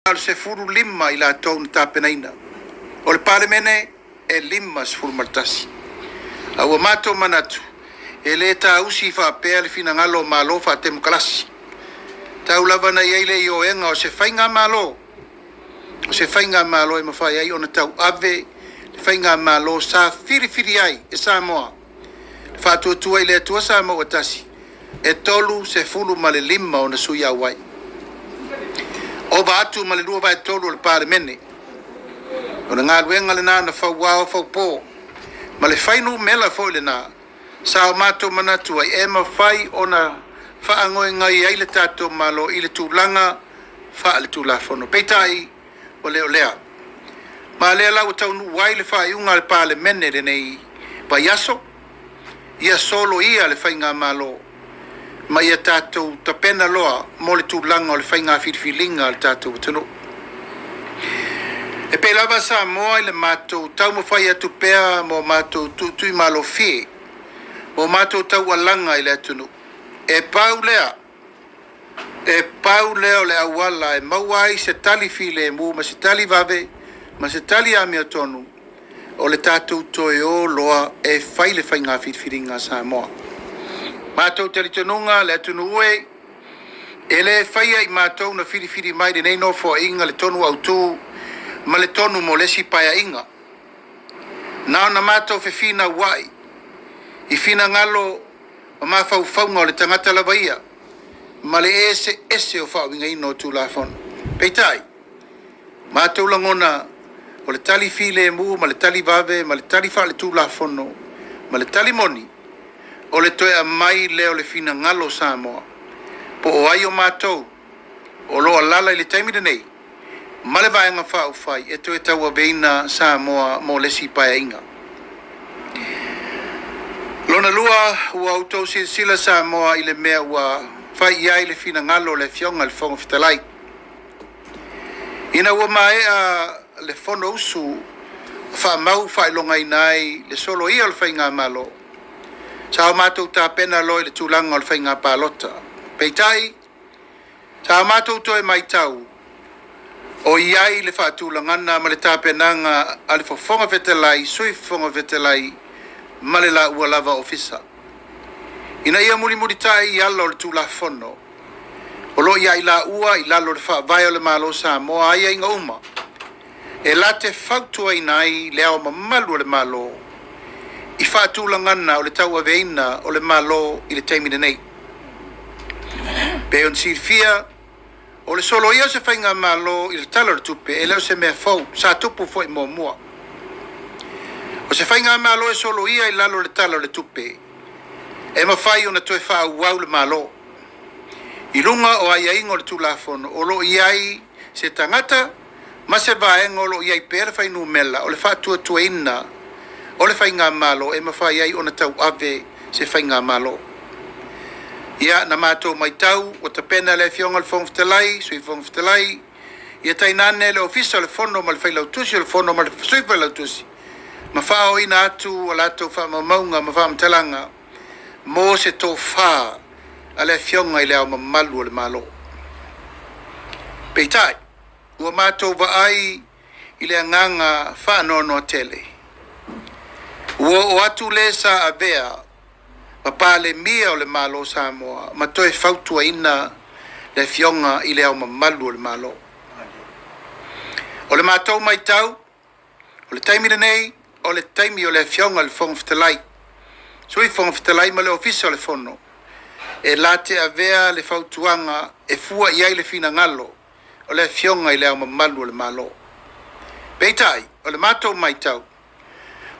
al se furu lima i la tau na tapenaina. O le palemene e lima se furu martasi. A ua mato manatu. E le ta usi fa pea le fina ngalo malo fa temu kalasi. Tau lava na iele i o enga o se whainga malo. O se whainga malo e mawhai ai o na tau ave. Le whainga malo sa firi ai e sa moa. Fa tua i le tua sa moa tasi. E tolu se fulu ma le lima o na suia wai. O ba atu ma le lua vai tolu le pare mene. O na ngā luenga le nā na whau wao whau pō. Ma le whainu mela fo le nā. Sa o mato manatu ai e ma whai o na whaangoe ngai ai le tato malo i le tūlanga wha le tūlafono. Peitai o leo lea. Ma lea lau tau nu wai le whai unga le pale mene le nei pa yaso. Ia solo ia le whai ngā malo. Ma ia tātou tapena loa mo le tūlanga o le whainga whiriwhilinga le tātou tano. E pe lava sa moa i le mātou tau mo whai atu pea mo mātou tui malo fie. Mo mātou tau alanga i le atunu. E pau lea o le awala e mauai se tali file e mu ma se tali vave ma se tali ame o tonu. O le tātou toe o loa e whai le whainga whiriwhilinga sa moa. Mātou te ritonunga le atunu ue, e le whaia i mātou na whiriwhiri mai de nei no fo inga le tonu au tū, ma le tonu mo lesi paia inga. Nao na mātou whiwhina wai, i whina ngalo o mawhau whaunga o le tangata lava ia, ma le ese o whau inga ino tū la whonu. Peitai, mātou langona o le tali file mu, ma le tali vave, ma le tali wha le tū la whonu, ma le tali moni, o le toe a mai leo le fina ngalo sa moa. Po o ai o mātou, o loa lala i le taimida nei, ma le vaenga wha u whai, e toe taua veina sa moa mo lesi paia inga. Lona lua ua autou sila sa moa i le mea ua whai iai le fina ngalo le fionga le fonga fitalai. Ina ua maea le fono usu, wha mau whai longa inai, le solo ia le whai ngā malo. Sa o mātou tā pena loi le tūlanga o le whainga pālota. Peitai, sa o mātou toe mai tau, o iai le whaatūlangana ma le tā penanga a le whafonga vetelai, sui whafonga vetelai, ma le la ua lava ofisa. Ina ia muri tai i alo le tūla whono. O lo iai la ua i lalo le whaavai o le malo sa moa aia inga uma. E la te whautua inai le au mamalu o le malo. I whaatūlangana o le tau aveina o le malo i le taimina nei. Pe on sirfia, o le solo ia se whainga malo i le tala le tupe, e leo se mea fau, sa tupu fo i mua. O se whainga malo e solo ia i lalo le tala le tupe, e mawhai o na toe wha wau le malo. I lunga o ai aingo le tūlafono, o lo iai se tangata, ma se vaenga o lo iai pere whainu mela, o le whaatua ina, o le whainga malo e mawhai ai o na tau ave se whainga malo. Ia na mātou mai tau o ta pena le fionga le whong fitalai, sui whong fitalai. Ia tainane le ofisa le whono ma le whailau tusi, le whono ma le sui whailau tusi. Ma whao ina atu o lato wha mamaunga ma wha mtalanga. Mo se tō wha a le fionga i le au mamalu o le malo. Peitai, ua mātou wa ai i le anganga wha anono tele. Ua o atu le sa a vea, ma pale mia o le malo sa moa, ma toe whautua ina le fionga i le au mamalu o le malo. O le mātou mai tau, o le taimira nei, o le taimi o le fionga le fonga fitalai. Sui fonga fitalai ma le ofisa o le fono. E late a vea le whautuanga e fua iai le fina ngalo, o le fionga i le au mamalu o le malo. Peitai, o le mātou mai tau,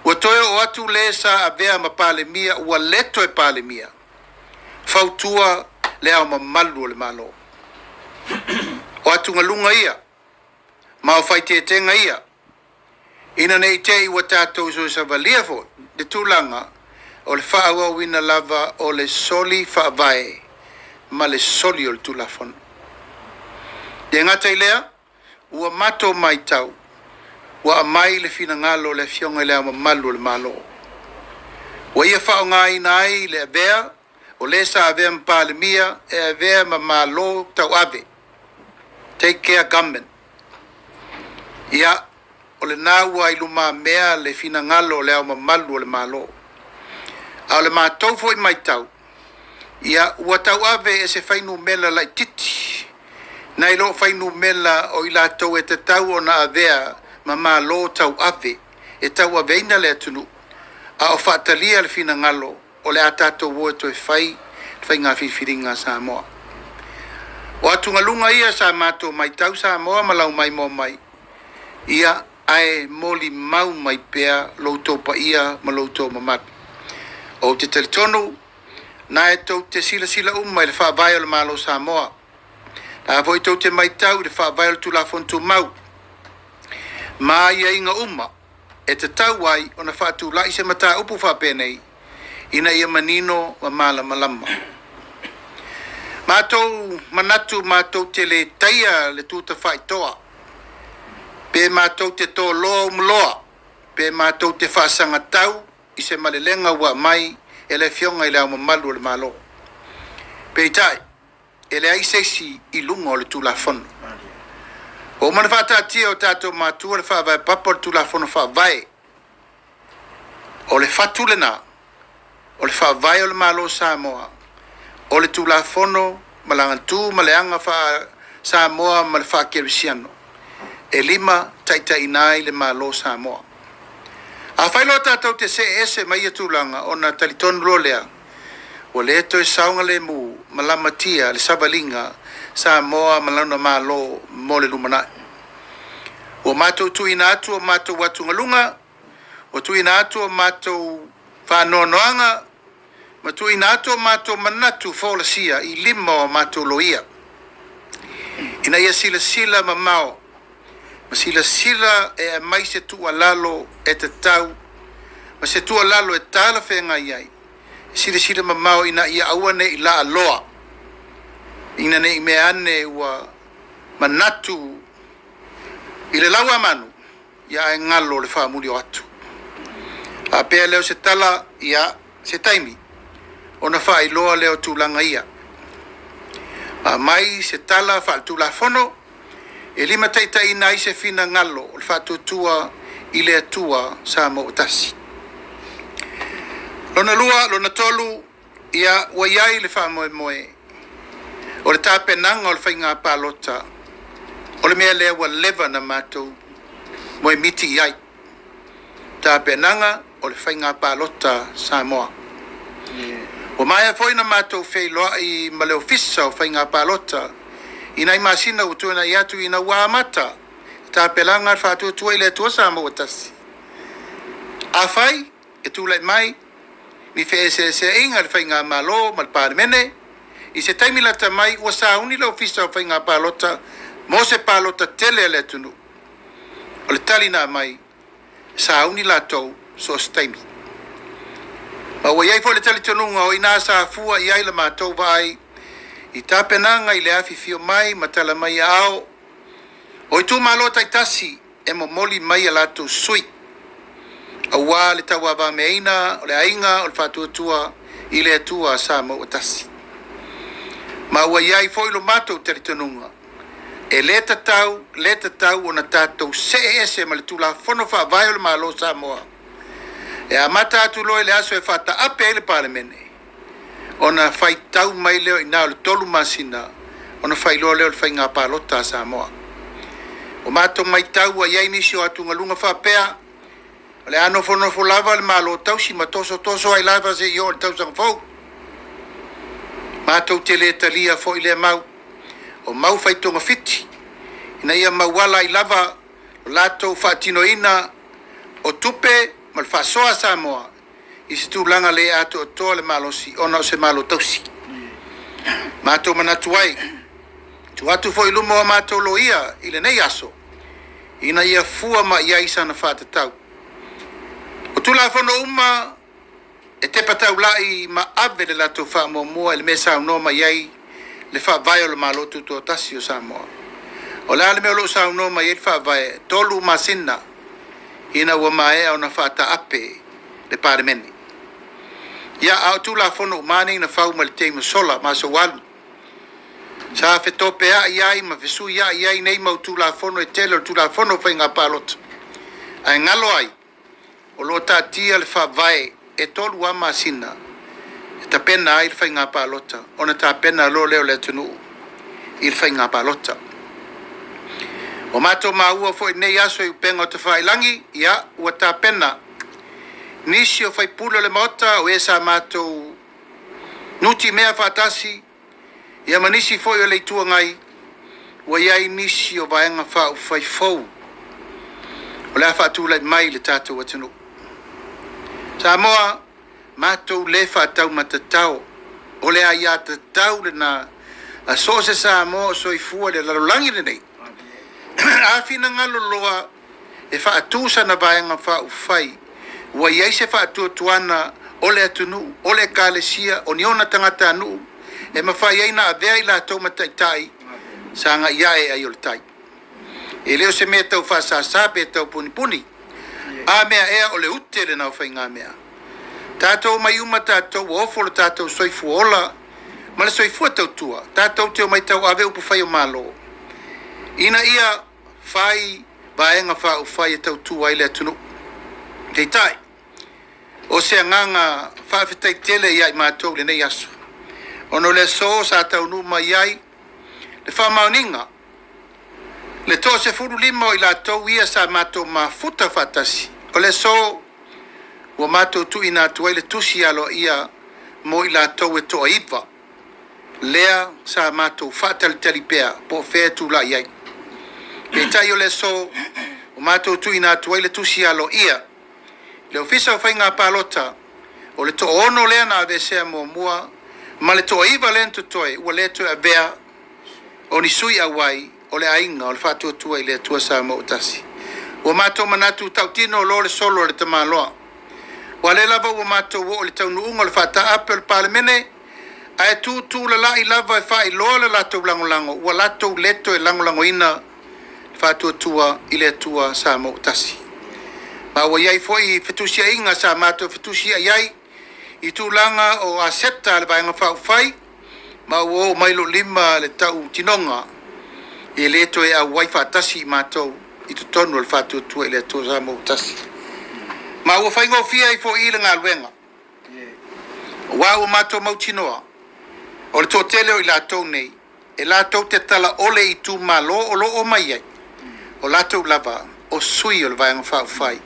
ua toe o atu le sa a vea ma pale mia, ua leto e pale mia. Fautua le au mamalu o le malo. O atu ngalunga ia, ma o whai tenga ia. Ina nei te i wa tātou so sa valia fo, de tūlanga, o le whaawa wina lava o le soli whaavae, ma le soli o le tūlafon. De ngata i lea, ua mato mai tau, wa mai le fina ngalo le fionga le ama malu le malo. Wa ia whao ngai nai le avea, o le sa avea mpa le mia, e avea ma malo tau ave. Take care government. ia o le nā ua i luma mea le finagalo o le ao mamalu o le mālō a o le matou foʻi maitau ia ua tauave e se fainumela laʻitiiti na i loo fainumela o i latou e tatau ona avea ma mālō tauave e tauaveina le atunuu a o faatalia le finagalo o le a tatou ua toe fai faiga filifiliga Samoa o atugaluga ia sa matou maitau Samoa ma lau mai mo mai ia ae molimau mai pea loutou paia ma loutou mamapi o te teletonu na e tou te silasila uma i le faavae o le malo Samoa na foi tou te maitau i le faavae o le tulafonu tumau ma iaiga uma e tatau ai ona faatulaʻi se mataupu faapenei ina ia manino ma malamalama matou manatu matou te le taia le tuta faitoa pe matou te toloa umloa pe matou te faasagatau i se malelega ua mai e le fioga i le aumamalu o le mālō peitaʻi e leai seisi i luga o le tulafono o mana faatatia o tatou matua le faavae papa o le tulafono faavae o le fatu lenā o le faavae o le mālō Samoa o le tulafono ma le agatū ma le aga fa Samoa ma le faakerisiano e lima taʻitaʻina ai le mālō Samoa a whailoa tātou te se ese mai atulaga ona talitonu lo lea ua le toe sauga le mu ma lamatia le savaliga Samoa ma launa mālō mo le lumanaʻi ua matou tuuina atu o matou atugaluga ua tuuina atu o matou fanoanoaga ma tuuina atu o matou manatu folasia i lima o matou loia ina ia silasila mamao ma silasila e mai se tualalo e tatau ma se tualalo e talafegai ai silasila mamao ina ia aua nei i laaloa ina nei mea ane ua manatu i le lau amanu ia e galo le faamuli o atu a pea leo se tala ia se taimi ona faailoa leo tulaga ia a mai se tala faaletulafono e lima taʻitaʻina ai se finagalo o le faatuatua i le atua sa mo tasi lona lua lona tolu ia ua iai le faamoemoe o le tapenaga o le faiga palota o le mea lea ua leva na matou moe miti i ai tapenaga o le faiga palota Samoa ua maea foi na matou feiloaʻi ma le ofisa o faiga palota ina i masina ua tuanai atu ina ua amata tapelaga le faatuatua i le atua Samoa tasi afai e tulaʻi mai ni feeseeseaiga le faiga mālō ma le palemene i se taimi lata mai ua sauni le ofisa o faiga palota mo se palota tele a le atunuu o le talina mai sauni latou so se taimi ma ua iai foi le talitonuga o inā safua i ai le matou vaai i tapenaga i le afifio mai ma tala mai ao o i tumālo taitasi e momoli mai a latou sui auā le tauavameaina o le aiga o le faatuatua i le atua Samoa tasi ma ua iai foi lo matou talitonuga e le tatau ona tatou see ese ma le tulafono faavae o le mālō Samoa e amata atu loa i le aso e faataape ai le palemene ona faitau mai leo ina o le tolu masina ona failoa leo le faiga palota a Samoa o matou maitau ua iai nisi o atugaluga faapea o le anofonofo lava le mālō tausi ma tosotoso ai lava seʻi o le tausaga fou matou te lē talia foʻi le mau o mau faitoga fiti ina ia mauala ai lava o latou faatinoina o tupe ma le faasoa Samoa i se tulaga le atoatoa le malosi ona o se malo tausi matou manatu ai tuatu foʻi luma o matou loia i lenei aso ina ia fua ma iai sana faatatau o tulafono uma e te pataulaʻi ma ave le latou faamuamua i le mea saunoa mai ai le faavae o le malo tutuatasi o Samoa o le a le mea o loo saunoa mai ai le faavae tolu masina ina ua maea ona faataape le palemene ia au tulafono umani na fau ma le teimasola ma soalu Sa fetope ai ma fesu ai nei mau tulafono e tele o tulafono whainga palota. Ai ngalo ai, o lo tatia le whavae e tolu ama sina, e ta pena ai le whainga palota, o na ta pena lo leo le tunu i le whainga palota. O mato maua fo i nei aso i upenga o te whailangi, ia, ua ta pena, nisi o whaipula le mota o esa mato nuti mea whatasi, ia manisi foi o leitua ngai, ua iai nisi o vaenga whau whaifou, o lea whaatula mai le tātou atunu. Sa moa, mātou le whaatau matatau, o lea ia tatau le na a sose sa moa so i fua le lalulangi le nei. A fina ngalo loa e whaatusa na vaenga whau whai, ua iai se whaatua tuana o le atunu, o le kālesia, o niona tangata anu, e mawhai aina a vea i la tau mataitai, sa nga iae ai o le tai. E leo se mea tau whasasa pe tau puni puni. A mea ea o le ute le nau whai ngā mea. Tātou mai uma tātou ofo le tātou soifu ola, ma le soifua tau tua. Tātou teo mai tau ave upu whai o malo. Ina ia whai vaenga whau whai e tau tua i le atunu. Tei tai. O se nganga whawhitai tele iai mātou le nei aso. Ono le so sa tau numa iai, le whamauninga, le tō se furu lima o i la tau ia sa mātou ma futa whatasi. O le so, ua mātou tu ina tuai le tusi alo ia mo i la tau e toa iwa. Lea sa mātou whatali tali pea, po whea tu la iai. Pei tai o le so, o mātou tu ina tuai le tusi alo ia. Le ofisa o whainga pālota, o le to ono lea na avesea mo mua, ma le toa iwa lento toi, ua le toi a vea, o ni sui a wai, o le ainga, o le whatua tua i le tua sa mo utasi. Ua mātou manatu tau tino o lo le solo o le tamaloa. Ua le lava ua mātou o le tau nuunga o le whata ape o le palemene, a e tū la lai lava e whai loa le latou langolango, ua latou leto e langolango ina, whatua tua i le tua sa mo utasi. Ma ua iai foi fetusia inga sa mātou fetusia iai, i tūlanga o aseta le vaenga whau whai, ma o mailo lima le tau tinonga, i le to e a wai whatasi i mātou, i tu tonu al whatu tua i le to sa mo tasi. Ma ua whaingo fia i fo i le ngā luenga. Wa ua mātou mau tinoa, o le tō teleo i lātou nei, e lātou te tala ole i tū malo o lo o mai ai, o lātou lava, o sui o le vaenga whau whai,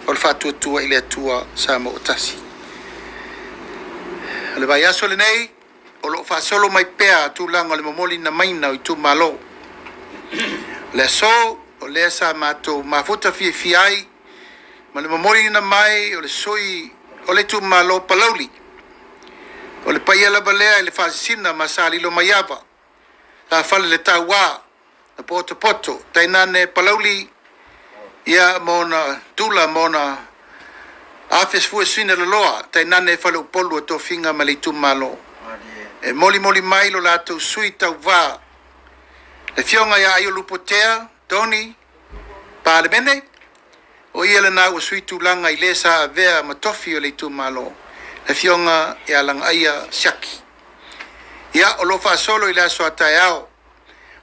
o le whatu tua i le tua sa mo tasi. Le vai aso le nei, o lo fa solo mai pea tu langa le momoli na maina i tu malo. Le so, o le sa mato mafuta fi ai, ma le momoli na mai, o le soi, o le tu malo palauli. O le paia la balea le fasina masali lo maiava. La fale le tawa, na poto, tainane palauli, ia mona, tula mona, afes fue sine le loa, tai nane fale upolu to finga malitu malo. E moli mai lo lato sui tau va. Le fionga ya ayo lupotea, Tony, pa le mene, o ia le na o sui tu langa i lesa a vea matofi o le tu malo. Le fionga ya langa aya shaki. Ia o lo fa solo i la so atayao.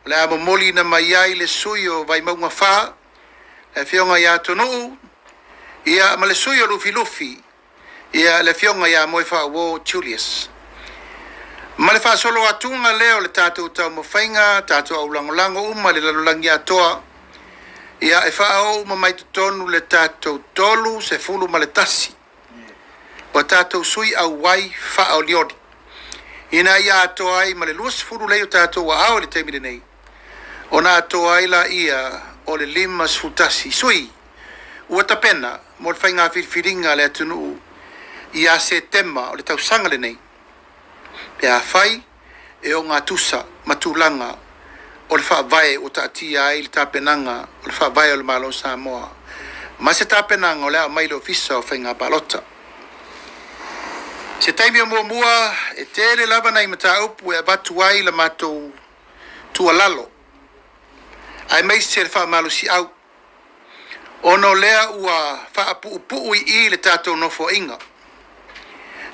Le amo moli na mai le sui o vai maunga fa. Le fionga ya tonu, ia ma le sui o lufi, ia le fionga ia moi wha wo Julius. Ma le wha solo atunga leo le tātou tau mawhainga, tātou au langolango uma le lalulangi atoa, ia e wha au ma mai tonu le tātou tolu se fulu ma le tasi. O tātou sui au wai wha au liodi. Ina ia atoa ai ma le luas fulu leo tātou wa au le teimile nei. O na atoa ai la ia o le lima sfutasi sui. Ua tapena, mo le whainga whiringa le atunu i a se tema o le tausanga le nei. Pe a whai e o ngā tusa matulanga o le whaavae o taatia ai le tapenanga o le whaavae o le malo Samoa. Ma se tapenanga o le a mailo fisa o whainga palota. Se taimi o mua e tele lava nei mata upu e abatu ai la matou tua lalo. Ai mai se le whaamalu si au. Ono lea ua whaapu i le tātou nofo inga.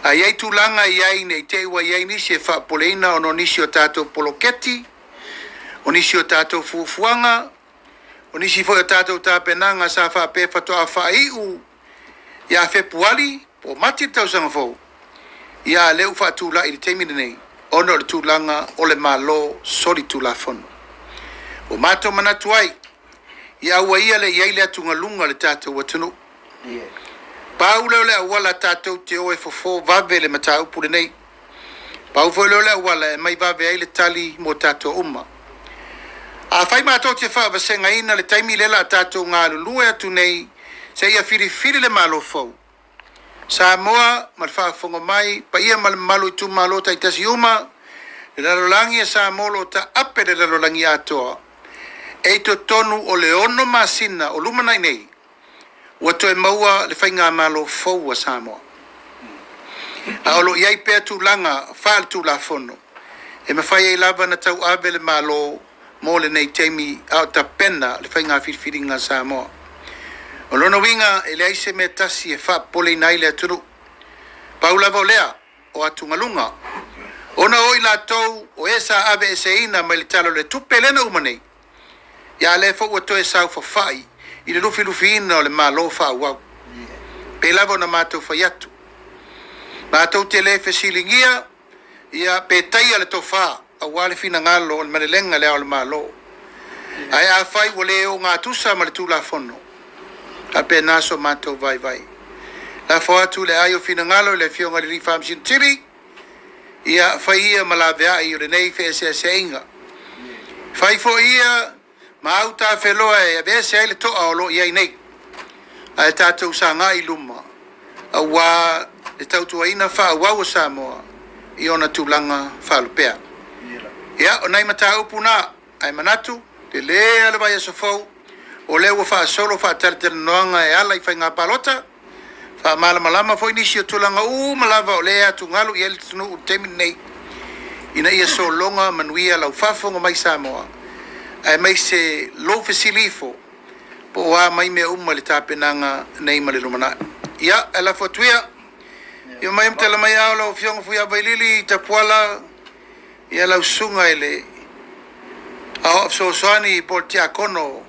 A iei tūlanga i ai nei te ua iei nisi e whaapoleina ono nisi o tātou poloketi, O nisi o tātou fuafuanga, o nisi fo o tātou tāpenanga sa wha pe whatoa whaiu, ia Februari, po mati tau sanga fau, ia leu whaatula i te teimine nei, ono le tūlanga o le malo sori tūlafono. O mātou manatu ai, ia ua ia le iai le atunga lunga le tātou atunu. Pau leo le awala tātou te oe fofo vave le matau pule nei. Pau fo leo le awala e mai vave ai le tali mo tātou uma. A whai mātou te whaavasenga ina le taimi lela tātou ngā lulue atu nei, se ia whiri le malo fau. Sa moa, mal whaafonga mai, pa ia mal malu tu malo tai tasi uma, le lalolangi e sa molo ta ape le lalolangi atoa. E to tonu o le ono masina o lumanai nei, ua toe maua le whainga malo fau a Samoa. A olo iai pēr tūlanga, whaal tūlafono, e ma whai e lava na tau ave le malo, mo le nei teimi au ta pena le whainga whiriwhiringa Samoa. O lona winga e le aise me tasi e wha pole nai le aturu. Paulava o lea o atungalunga. Ona oi la tau o esa ave e se ina mai le talo le tupe lena umanei. Ia le fo ua toe sau fa whai i le lufi ina o le malo wha wau. Pe lava na mātou whai atu. Mātou te le fesilingia ia pe taia le to wha a wale fina ngalo o le marelenga lea o le malo. Ai a whai o le o ngā tusa ma le tūlafono. A pe naso mātou vai. La fo atu le ai o fina ngalo le fionga le rifam sintiri. Ia whai ia malavea i o le nei fe se inga. Whai fo ia ma au tā wheloa e abe se ai le toa o lo iai nei. A e tātou sa ngā i luma. A wā le tautua ina wha wau o Samoa i ona tūlanga whalupea. Ia, o nei mata upu nā, ai manatu, te le ala vai aso fau, o le ua wha solo wha taritara noanga e ala i whai ngā palota, wha malama fo inisi o tūlanga malava o le atu ngalu i ele tunu u temi nei, ina ia so longa manuia lau whafonga mai Samoa, ai mai se lo fesilifo, po wa mai me le tāpenanga nei male lumana. Ia, ala fotuia, ia mai mtala mai au lau fionga fuia vailili ta puala, ia lau sunga ele a opsosoani por tia kono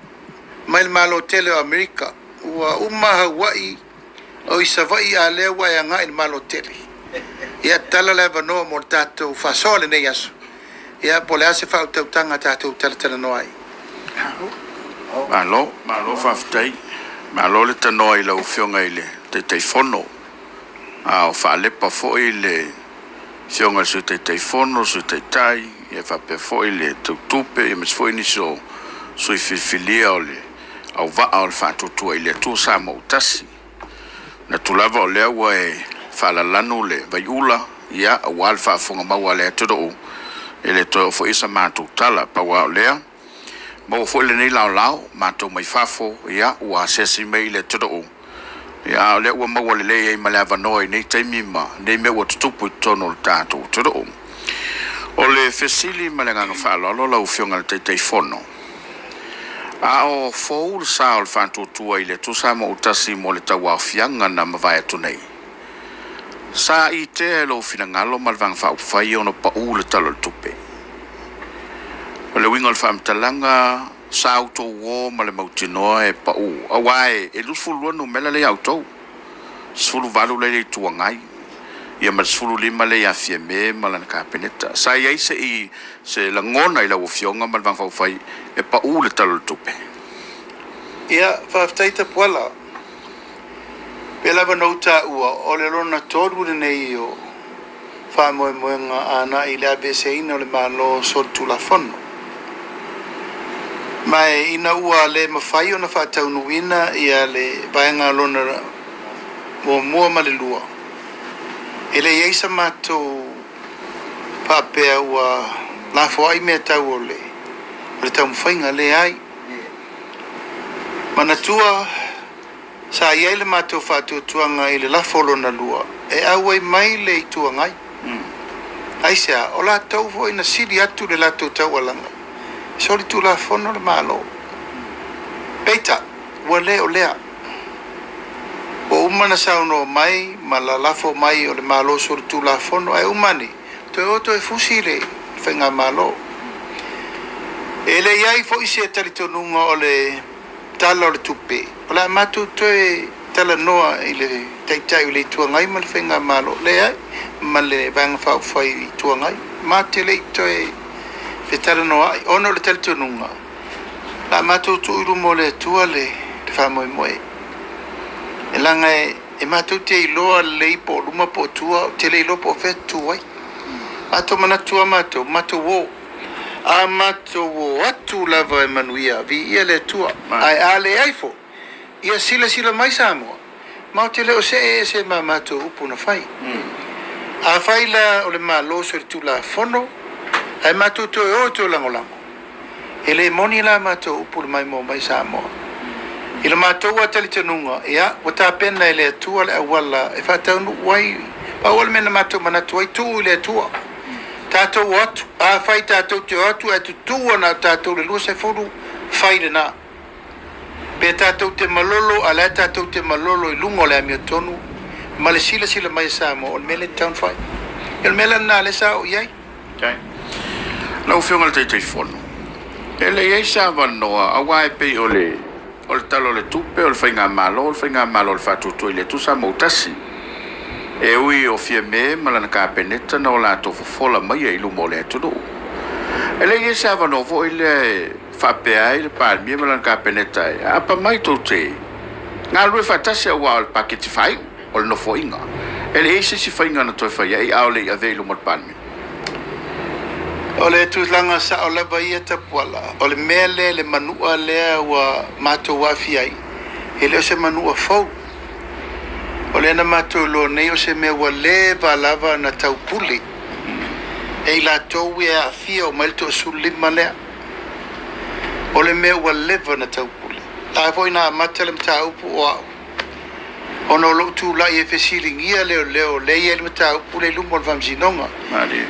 mai malo tele o Amerika ua Hawaii o isavai a lewa ya nga il malo tele ia tala leva no mo tato fasole nei aso ia pole ase fa utanga tato tala no ai malo faftai malo le tano i lau fionga ile te fono a o fa le pa fo ile Fionga su te fono, su te tai, e fa pe foi le tupe, e mes foi ni so i filia o le, au va au fa tutua i le tu sa mo utasi. Na tulava o le ua e fa la lanu le vai ula, ia a wal fa fonga maua le todo o, e le to fo isa mātou tala pa wa o lea, mo foi le nei lao, mātou mai fafo, ia ua sesi mei le todo o. Ya le ua maua le lei ma le avanoi nei taimima nei me ua tutupu i tono le tātou todo o le fesili ma le nganga whaalolo lau fionga le teitei fono a o fōu le sa o le whātutua i le tusa mo utasi mo le tau fianga na mawai atu nei sa i te lo fina ngalo ma le vanga whaupwhai ono pa u le talo le tupe o le winga le whaamtalanga sa auto wo ma le mautinoa e pa u awai e lusfulu no mela le auto sfulu valu le tuangai ia ma sfulu lima le ya fieme ma la kapeneta sa ia se la ngona i la ofionga ma vang fai e pa u le talo tupe ia fa taita pola pela vanota ua o le lona toru nei o fa moenga ana i le abc ina le malo sortu la fono mai ina ua le mawhai o na whātaunuina ia le vaenga lona mo mua ma le lua. E le eisa mātou pāpea ua lafo ai mea tau o le tau mwhainga le ai. Manatua sa iai le mātou whātuatuanga i le lafo lona lua e au ai mai le i tuangai. Aisea, o la tau fo ina siri atu le lato tau alanga. Sori tu la fono le malo. Peita, ua leo lea. O umana sauno mai, ma la lafo mai o le malo sori tu la fono, ai umani. Toi oto e fusi le whenga malo. Ele iai fo isi e talitonunga o le tala o le tupe. O la matu toe tala noa i le taitai o le tuangai ma le whenga malo. Le ai, ma le vanga whau whai i tuangai. Ma te le toe le tala noa ai. Ono le talitonunga. La matu tu uru mo le tua le whamoe moe. E langa e matu te iloa le ipo luma po tua, te le ilo po fetu ai. Mato mana tua mato wo. A mato wo atu lava e manuia vi ia le tua ai ale aifo ia sila mai Samoa ma te leo se ma mato upu na fai a fai la o le malo so tu la fono ai mato to o to langolango ele moni la mato upu mai mo mai Samoa ila mato wa tali tenunga ia o ta pena ele tua le wala e fa tau wai pa wal mena mato mana tu tu le tua tato watu a fai tato te watu e tu tuana tato le lua se foru fai de na pe tato te malolo ala tato te malolo i lungo le amia tonu ma le sila mai Samoa o mele town fai il mele na le sa o iai okay lau whionga le te fono ele iei sa wanoa a wai pe o le talo le tupe o le whainga malo le whatutu i le tusa mautasi e ui o fia me malana ka peneta na o la to fola mai e lu mole tudo ele ye sa va no vo ile fa pe ai le par mi malana ka peneta a pa mai to te nga lu fa ta se wa pa ke ti fai o no fo inga ele e si fa inga na to fa ye a le ave lu mol pan mi o le tu langa sa o le vai ta pola o le mele le manua le wa mato wa fiai ele se manua fo o le na mato lo nei o se mea wa le lava na tau puli e la tau e a fia o mailto su lima lea o le mea wa leva na tau puli a foi na matele mta upu o au o no lo tu la e fesilingia leo le e le mta upu le lumo al vamzinonga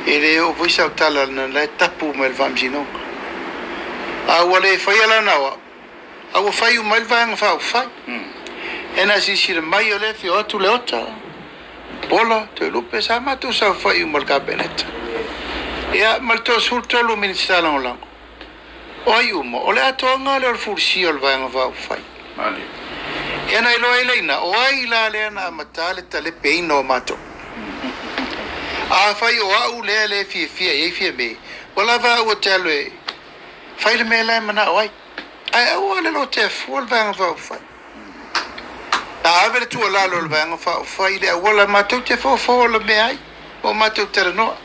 e le o voisa o tala na le tapu me al vamzinonga a wale fai ala nawa a wa fai u mail vanga fai ena si le mai o le fi o tu le ota bola te lupe sa ma tu sa fai un marca benet ia mal to sul to lu ministra la ola oi umo o le ato nga le fursi o va nga fai mali ena ilo eleina o ai la le na matale tale peino mato a fai o au le fi me wala va o tele fai le me la mana oi ai o le lo te fol va nga fai a avere tu la lo vanga fa ile wala ma tu te fo le me ai o ma tu te no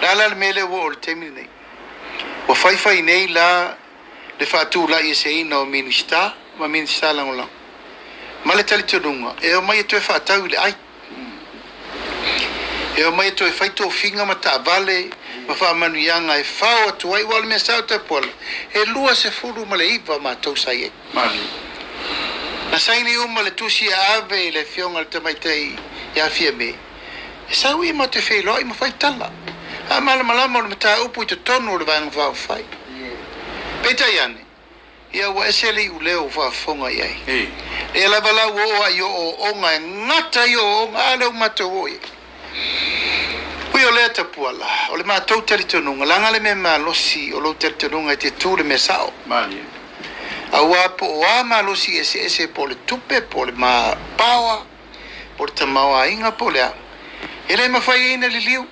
la mele wo te mini o fai nei la le fa tu la ise no minista ma minista la ngola ma le tali tu dunga e o mai tu fa tau le ai e o mai tu fai to finga ma ta vale ma fa manu yanga e fa o tu ai wal me sa te pol e lua se furu ma le iva ma tu sai mali na saini uma le tusi ave le fionga le tamaitei ya fia me e sa ui ma te whelo i ma fai tala a malama le mata upu i te tonu le vanga whao fai peta iane ia wa eseli u leo whafonga iai e la vala uoa i o onga e ngata i o onga ale umata oi ui o lea tapuala o le mātou taritonunga langa le me malosi o lo taritonunga i te tū le me sao mali awa po wa malosi ese po le tupe po le ma pawa po le tamawa inga po le ele ma fai ina li liu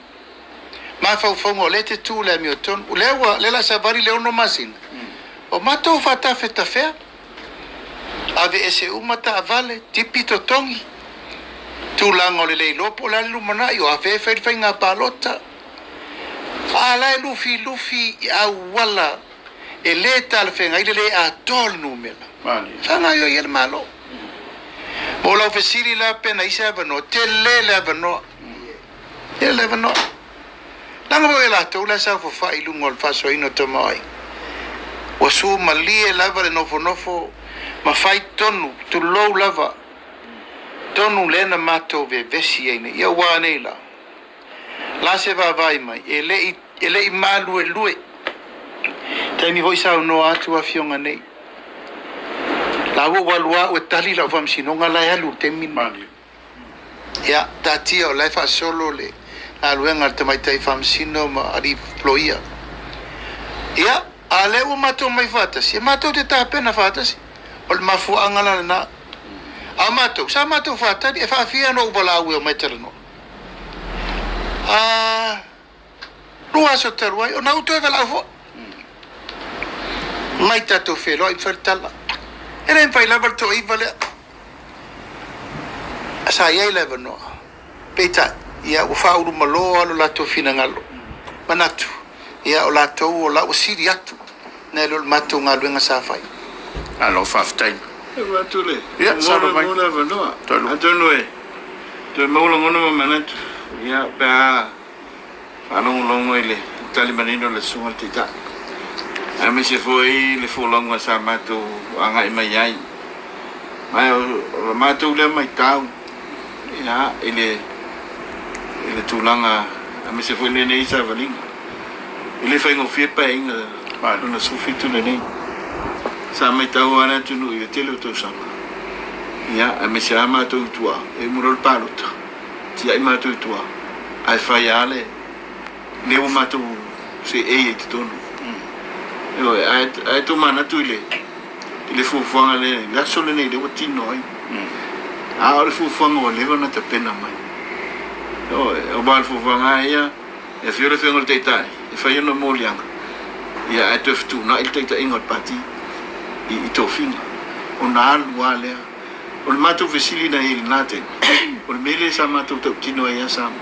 ma fa fongo le te tu le mioton le la savari le ono masin o mato fata feta fe ave ese umata vale tipito tongi tu lango le lopo la lumana yo ave fe nga palota ala lufi a wala e le tal fenga ile a tol numela mali sana yo yel malo bola ofesili la pena isa bano tele la bano ele bano langa bo la to la sa fo fa ilu ngol fa so ino to mai o su mali la vale nofo ma fai tonu tu low lava tonu lena mato ve vesi ine yo wa nela la se va vai mai ele malu e lui tai mi voi sa no atu a fionga nei la wo walua o tali la fam sinonga la ya lu temi mali ya datio la fa solo le a luenga te mai tai fam sino ma ari ploia ya A le ua mātou mai whātasi. E mātou te tāpena whātasi. O le mafuanga la na. A mātou. Sa mātou whātari. E whaafia no ubala au e o mai tarano. Rua so taruai. O nau toi wala ufo. Mai tātou whelo i wharitala. E rei pai labar to i wale. Sa iei lewa noa. Peita. Ia u whauru malo alo lato fina ngalo. Manatu. Ia o latou o lau siri atu. Nei lo matou ngaluenga sa whai. Alo whaftai. E watule. Ia, saro mai. Mona wanoa. Tolu. Atonu e. Te maula ngona ma manatu. Ia, pēa. Whanongo i le. Tali manino le sunga te ta. A me se foi le fulonga sa matou anga i mai ai. Mai o matou le mai tau. Ia, ele tūlanga. A me se foi le nei sa valinga. Ele fai ngofie pa inga. Ona sufitu le nei. Sa mai tau ana tunu i tele o tau sama. Ia, a me se a mātou tua. E murol palota. Tia i mātou tua. Ai fai ale. Leo mātou se e te tonu. Eo, ai tō manatu i le fufuanga le. Laso le nei, le wa tino ai. A o le fufuanga o lewa na te pena mai. O ba le fufuanga ia. E whiore whenga le teitai. E whai ana mōlianga. Ia e tōwhitu na il teita ingot pati i tō whinga. O nā alu wā lea. O le mātou whesili na ili nāten. O le mele sa mātou tau tino ia sama.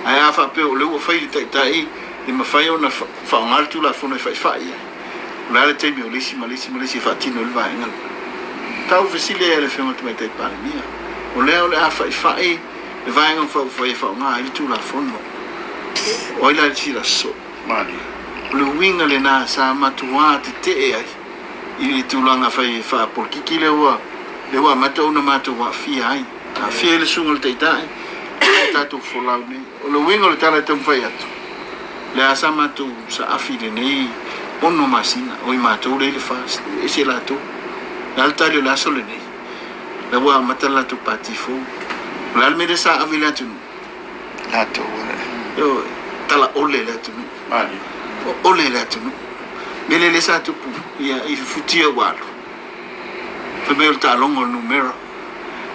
Ai a whapeo o le ua whai le teita i le mawhai o na whaongaltu la whona i whai ia. O le ale teimi o lesi ma lesi wha tino le vāenga. Tau whesili e le whenga tu mai tei pāle mia. O lea o le a whai le vāenga whai whaonga i le tū la whono. O ila le tira so. Mani. Le winga le nā sa matua te te e ai. I le tūlanga whai whapolkiki le ua matau na matua fia ai. A fia le sunga le teitai. Tātou wholau nei. O le winga le tala tau whai atu. Le asa matou sa afi le nei. Ono masina. O i matou le whas. E se lato. Le altari o le aso le nei. Le ua matala tu pati fo. Le almere sa avi le atu. Lato. Yo, tala ole le atu. Mani. Ole le atu. Mele le sa tupu. Ia i futia walu. Pe o talongo numero.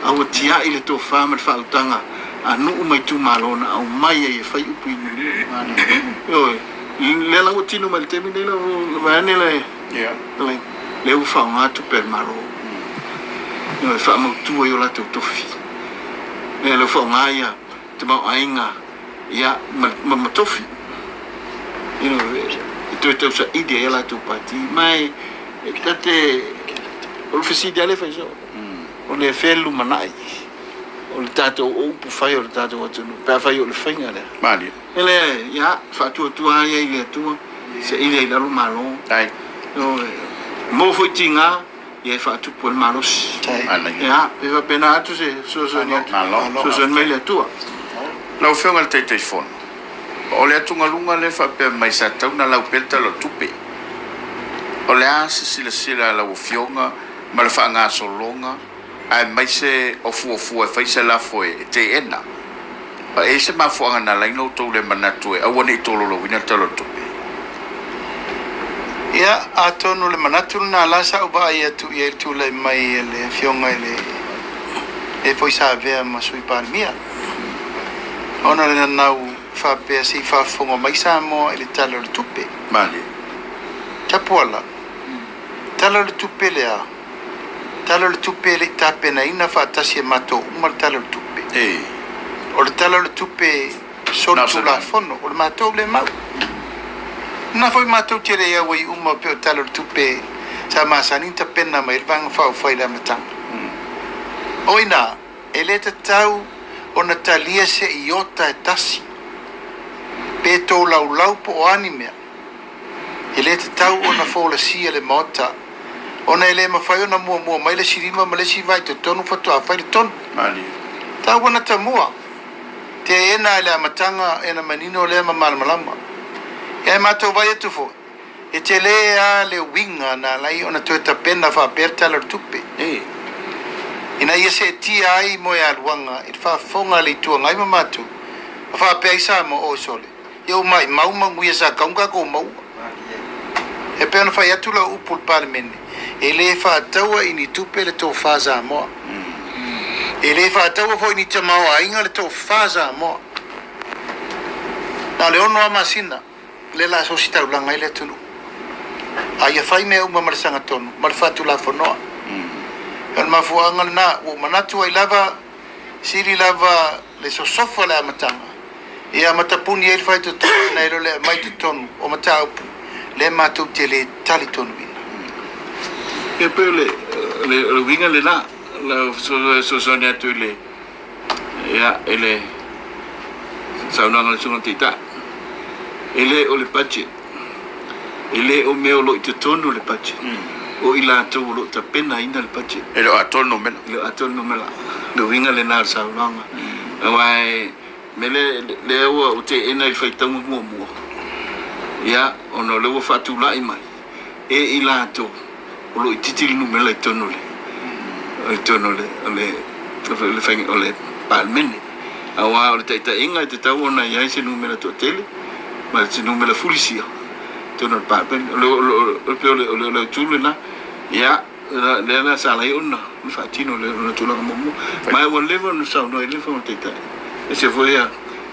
Au tia i le tō whāmar whautanga. A nuu mai tū malona. Au mai e whai upu i nui. Yo, le lango tino mai le temi nei la vane le. Ia. Le u whaungatu per maro. Yo, e whaamautua i o la tau tofi. Le whaungaia. Te mau ainga. Ia, ma tofi. You know, itu tau sa ide e la tau pati. Mai, tate, o le whesidi ale whai so. O le whelu manai. O le tātou o upu whai o le tātou atunu. Pea whai o le whainga lea. Mani. Ele, ia, whātua tua ai le atua. Se ile i lalo malo. Ai. Mō foi tinga, ia e whātupu le marosi. Ia, e whapena atu se soson i atu. Soson mai le atua. Lau whionga le teitei whono. O le atunga lunga le whapea mai sa tau na lau pelta lo tupe. O le asa sila lau whionga, ma le wha ngā solonga, ai mai se o fua e whaise lafo e te ena. Pa e se mafuanga na laino tau le manatu e awane i tolo lo wina talo tupe. Ia, a tonu le manatu na lasa uba ai atu i tu le mai le whionga e poi sa vea ma sui pārmia. Ona le nau whapea si whafonga mai sa moa i le talo le tupe. Mani. Tapuala. Talo le tupe lea. Talo le tupe le tāpena ina whaatasi e mato uma le talo le tupe. E. O le talo le tupe sotu la fono. O le mato le mau. Na foi mato tere ia wai uma pe o talo le tupe sa masanita pena mai vanga whao whaira matanga. Oina, e le te tau o na talia se iota e tasi. Pe tō lau po o animea. E le te tau o na whaola sia le mota. O na ele mawhai o na mua mai le sirima ma le si vai te tonu whatua whai le tonu. Mani. Tau wana ta mua. Te ena ele amatanga ena manino le ma malamalama. E mato vai atu fo. E te le a le winga na lai o na tueta pena wha perta la tupe. E. Ina ia se tia ai mo e aluanga. I wha fonga le tua ngai mamatu. Wha pea isa mo o sole. Iau mai mauma nguia sa kaunga ko mau. e pe ona fai atu la upu le palemene e lē faataua i ni tupe le tofā Samoa e lē faataua foʻi ni tamaoaiga le tofā Samoa na le ono a masina le la sosi taulaga i le atunuu aia fai mea uma ma le sagatonu ma le faatulafonoa e ona mafuaaga lenā ua manatu ai lava sili lava le sosofa le amataga ia matapuni ai le faitotonu na ilo le mai totonu o mataupu le matou te le tali tonuina e pe le winga le la so ne atu le ia ele saunanga le sunga tita ele o le pache ele o me o lo te tonu le pache o ila to lo ta pena ina le pache ele atonu mela le winga le na saunanga ai mele le o te ena il faitanga mo ia ono le wo fatu lai mai e ila to o lo titili numela tonole le fai ole palmene awa o te inga te tau na ia se numela to tele ma se numela fulisia tonol palmen le tulena ia le na sala iona mi fatino le tula mo mai o level no sa no ele fo te e se foi a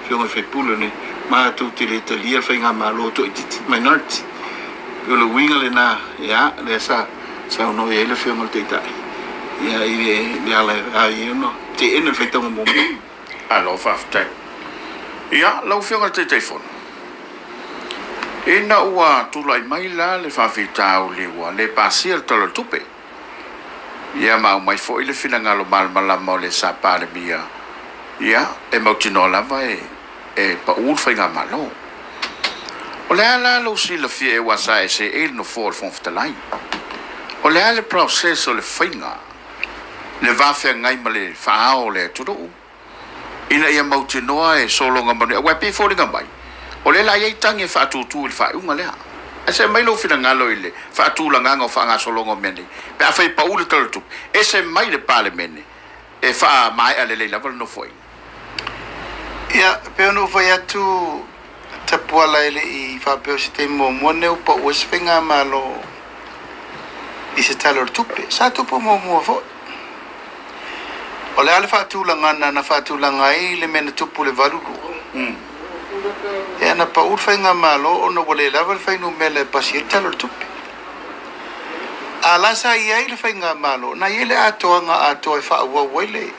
fio me fe pulone ma tu te le talia fai nga malo to minority yo lo winga le na ya le sa no ele fio mo te ia i ala ai no te en efecto mo alo fafta ia lo fio nga te telefon ina ua tulai mai la le fafitau le ua le pasia tolo tupe ia ma mai fo ile fina ngalo mal malama le sapa le bia ia e mo tino lava e pa ul fai nga malo o le ala lo si le fie wa sa e se el no for fon ftalai o le ala processo le fainga le va fe ngai male fa o le tudo ina ia mo tino e solo nga mane wa pe fo nga mai o le la ye tangi fa tu il fa unga le ese mai lo fina ngalo ile fa tu la nga fa nga solo nga mene pe a fai pa ul tu ese mai le pale mene e fa mai ale le level no foi ia pe ono vai atu tapuala ele i fa pe o sistema mo ne upa o sfenga malo i se talo tupe sa tupo mo fo o le alfa tu la ngana na fa tu la ngai le mena tupu le valulu e na pa urfenga malo ono wole level fa no mele pasie talo tupe ala sa ia le fenga malo na ile ato nga ato fa wa wele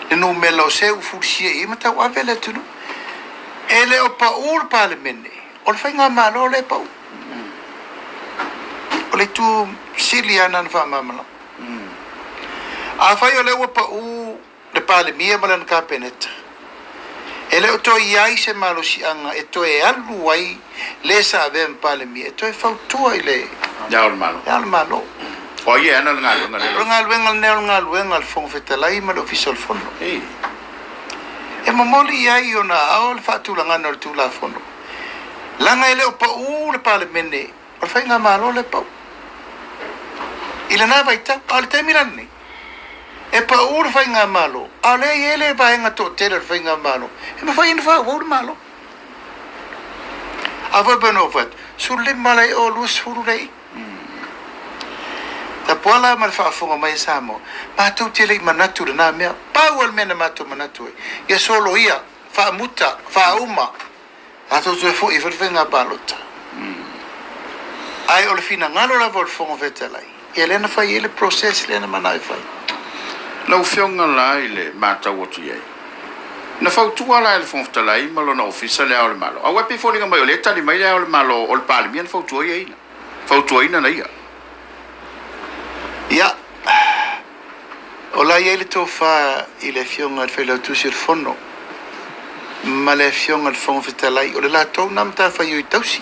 le no melo se u fusie e mata wa vele tu ele o pa ur palemene o fenga malo le pa o le tu siliana fa mamala a fa yo le o pa u le palemia malan ka penet ele o to iai se malo si anga e to e alu ai le sa ben palemia e to e fa tu ile ya malo o ye ana ngal ngal fong fetalai mal official fondo e momoli ai ona al fatu la ngana tu la fondo langa ele o pa u le palemene o fa nga malo le pa ile na vai ta al te mirani e pa u fa nga malo ale ele va nga to te fa nga malo e me fa in fa u malo ava benovat sul le malai o lus furulei ta pola mal fa fonga mai samo ma tu te le manatu na me pa wal mena matu manatu ya solo ia fa muta fa uma a to se fo i venga balota ai ol fina ngalo la vol fonga vetelai elena fa ile process lena manai fa lo fionga la ile mata wotu ye na fa tu ala il fon vetelai malo na ofisa le al malo a wepi fo mai le tali mai le al malo ol palmien fa tu ye ina fa tu ina na ia ia ola ele to fa ile fionga al felo tu sur fondo ma le fionga al fon vetelai o la to nam ta fa yu tausi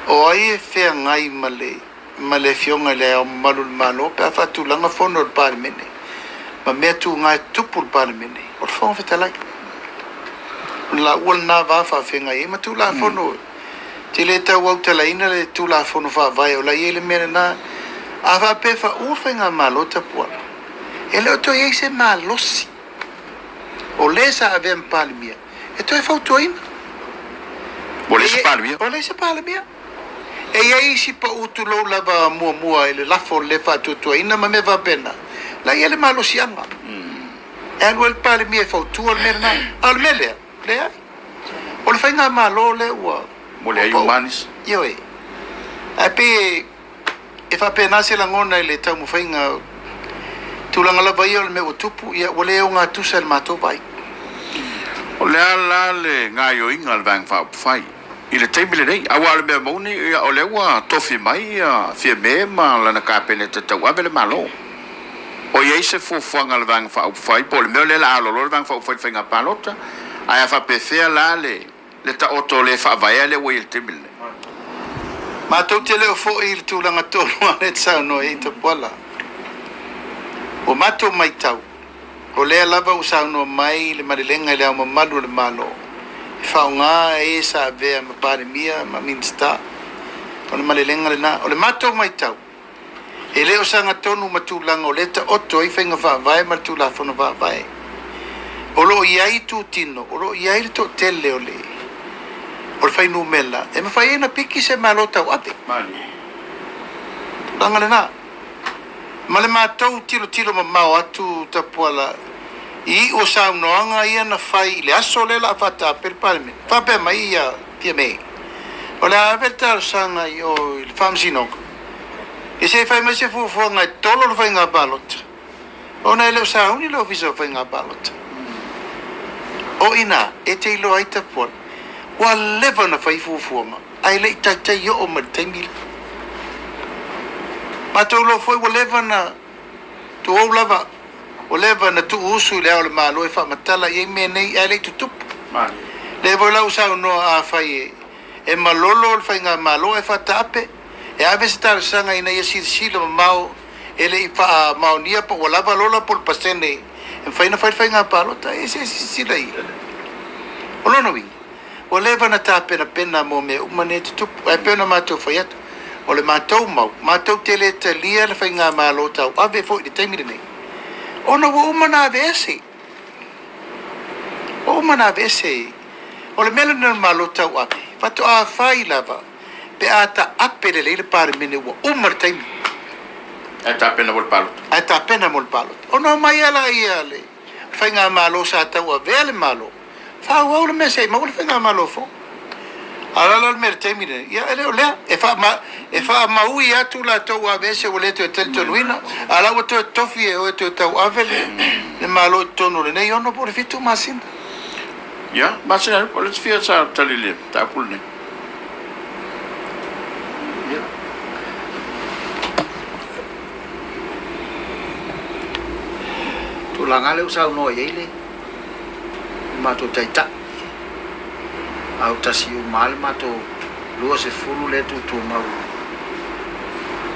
o ai fe ngai male fionga le o malul malo pa fa tu langa fondo al parmene ma me tu ngai tupul parmene o fon vetelai la wona va fa fe ngai ma tu la fondo ti le ta wa tela ina le tu la fondo fa vai o la ele mena ava pe fa urfenga malo tapuala ele to ye se malosi o lesa avem palmia e to e fa toin o lesa palmia e ai si pa utu lo lava mua ele lafo le fa tutua ina ma me va pena la ele malo sianga e alu el pale mi e fa tu al merna al mele le ai o le fainga malo le ua mo le humanis yo e pe e fa pena se la ngona ele tau mo fainga tu langa lava ia le me o tupu ia o le o ngā tusa el mato vai o le ala le ngai o inga le vang fa fai i le teimile nei awa le mea mauni ia o le ua tofi mai ia fia me ma lana kapene te tau ave le malo o iei se fuafuanga le vang fa fai po le mea le la alolo le vang fa fai whainga palota aia fa pefea la le ta oto le fa vaia le ua i le teimile matou te leo fo i le tūlanga tonu a le tsau no e te pola o matou mai tau o lea lava o sau no mai le marilenga le au mamalu le malo e whaunga e sa vea ma pare mia ma minsta o le marilenga le na o le matou mai tau e leo sanga tonu matulanga o le ta oto i whainga whaavae ma tula whana whaavae o lo iai tu tino o lo iai le to tele o le o le whainu mela e ma whai ena piki se malo tau ate langa le na ma le matou tilo ma mau atu tapuala i o saunoanga ia na whai le aso le la whata per palme whape mai ia pia mei o le avelta sanga i o le whamsinonga e se whai mai se fuafuanga e tolo le whai ngā balota o na leo sauni leo visa whai ngā balota o ina e te ilo ai tapuala wa leva na whai fuafuanga ai le tai o ma taimila matou lo foi o leva na tu o lava o leva na tu usu le o malo e fa matala e me nei ele tu tup le vo la usa no a fai e malolo o fa nga malo e fa tape e ave sta sanga ina e silo mau ele fa mau nia po lava lola por pasene e fa ina fa nga palota e si lei o no vi o leva na tape na pena mo me umane tu tup e pena matou fa o le matou tele te lia le whainga malo tau ave fo i te teimire nei ona wa umana vese o le melana malo tau ave fato a whai lava pe ata ape le leile pare mene ua umar teimi e ta pena mol palot ona mai ala ia le whainga malo sa tau ave le malo whau le mese ma le whainga malo fo ala mer temire ya ele ole e fa mau ia tu la to a vese o le to tel luina ala o to tofi o to tau avele le malo tono le nei ono por fitu masin ya masina por le fia sa talile ta pulne ya tu la ngale usa no ile ma to taita au tasi o mal mato lua se fulu le tu mau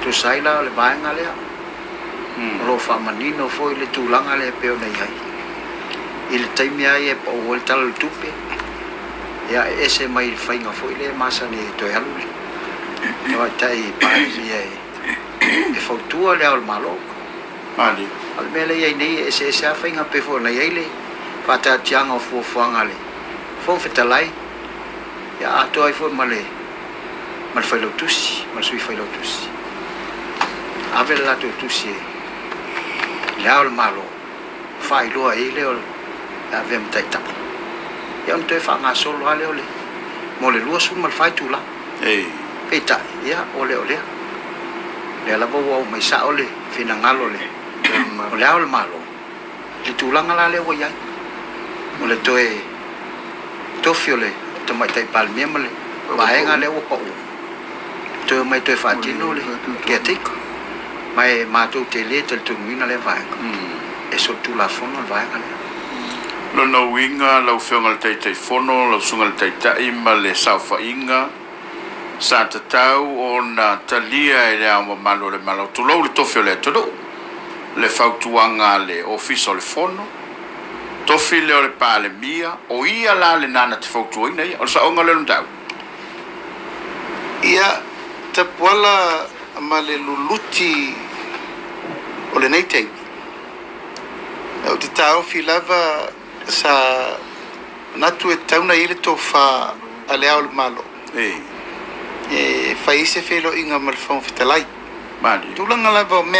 tu saila le bainga le lo fa manino foi le tu langa le peo nei ai il taimi ai e po volta al tupe ya ese mai fainga foi le masa ni to ya lu no tai pa e fotua le al malo ali al mele ai nei ese fainga pe fo nei le pata tianga fo fuanga le fo fetalai ya ato ai fo male mal fai lo tusi mal sui fai lo tusi ave la tusi le al malo fai lo ai le ave mtai tap ya un te fa nga solo ale ole mo le lo su mal fai tu la peta ya ole le la bo mai sa ole fina ngalo le ole al malo le tu la ngala le wo ya mo le to fiole to mai tai palmia male vaenga le o po to mai to fatino le ke tik mai ma to te le tu mina le vaenga e so tu la fono vaenga le lo no winga lo fionga te fono lo sunga te tai ma le safa inga sa tau ona talia e le amo malo le malo tu lo to fiole to le fautuanga le official fono tofi le ole pale mia o ia la le nana te fautu ina ia o sa onga le ndau ia te pola ma le luluti o le nei tei o te tau fi lava sa natu e tauna ile to fa ale au le malo fai se felo inga mal fon fitalai Mani. tulanga la va me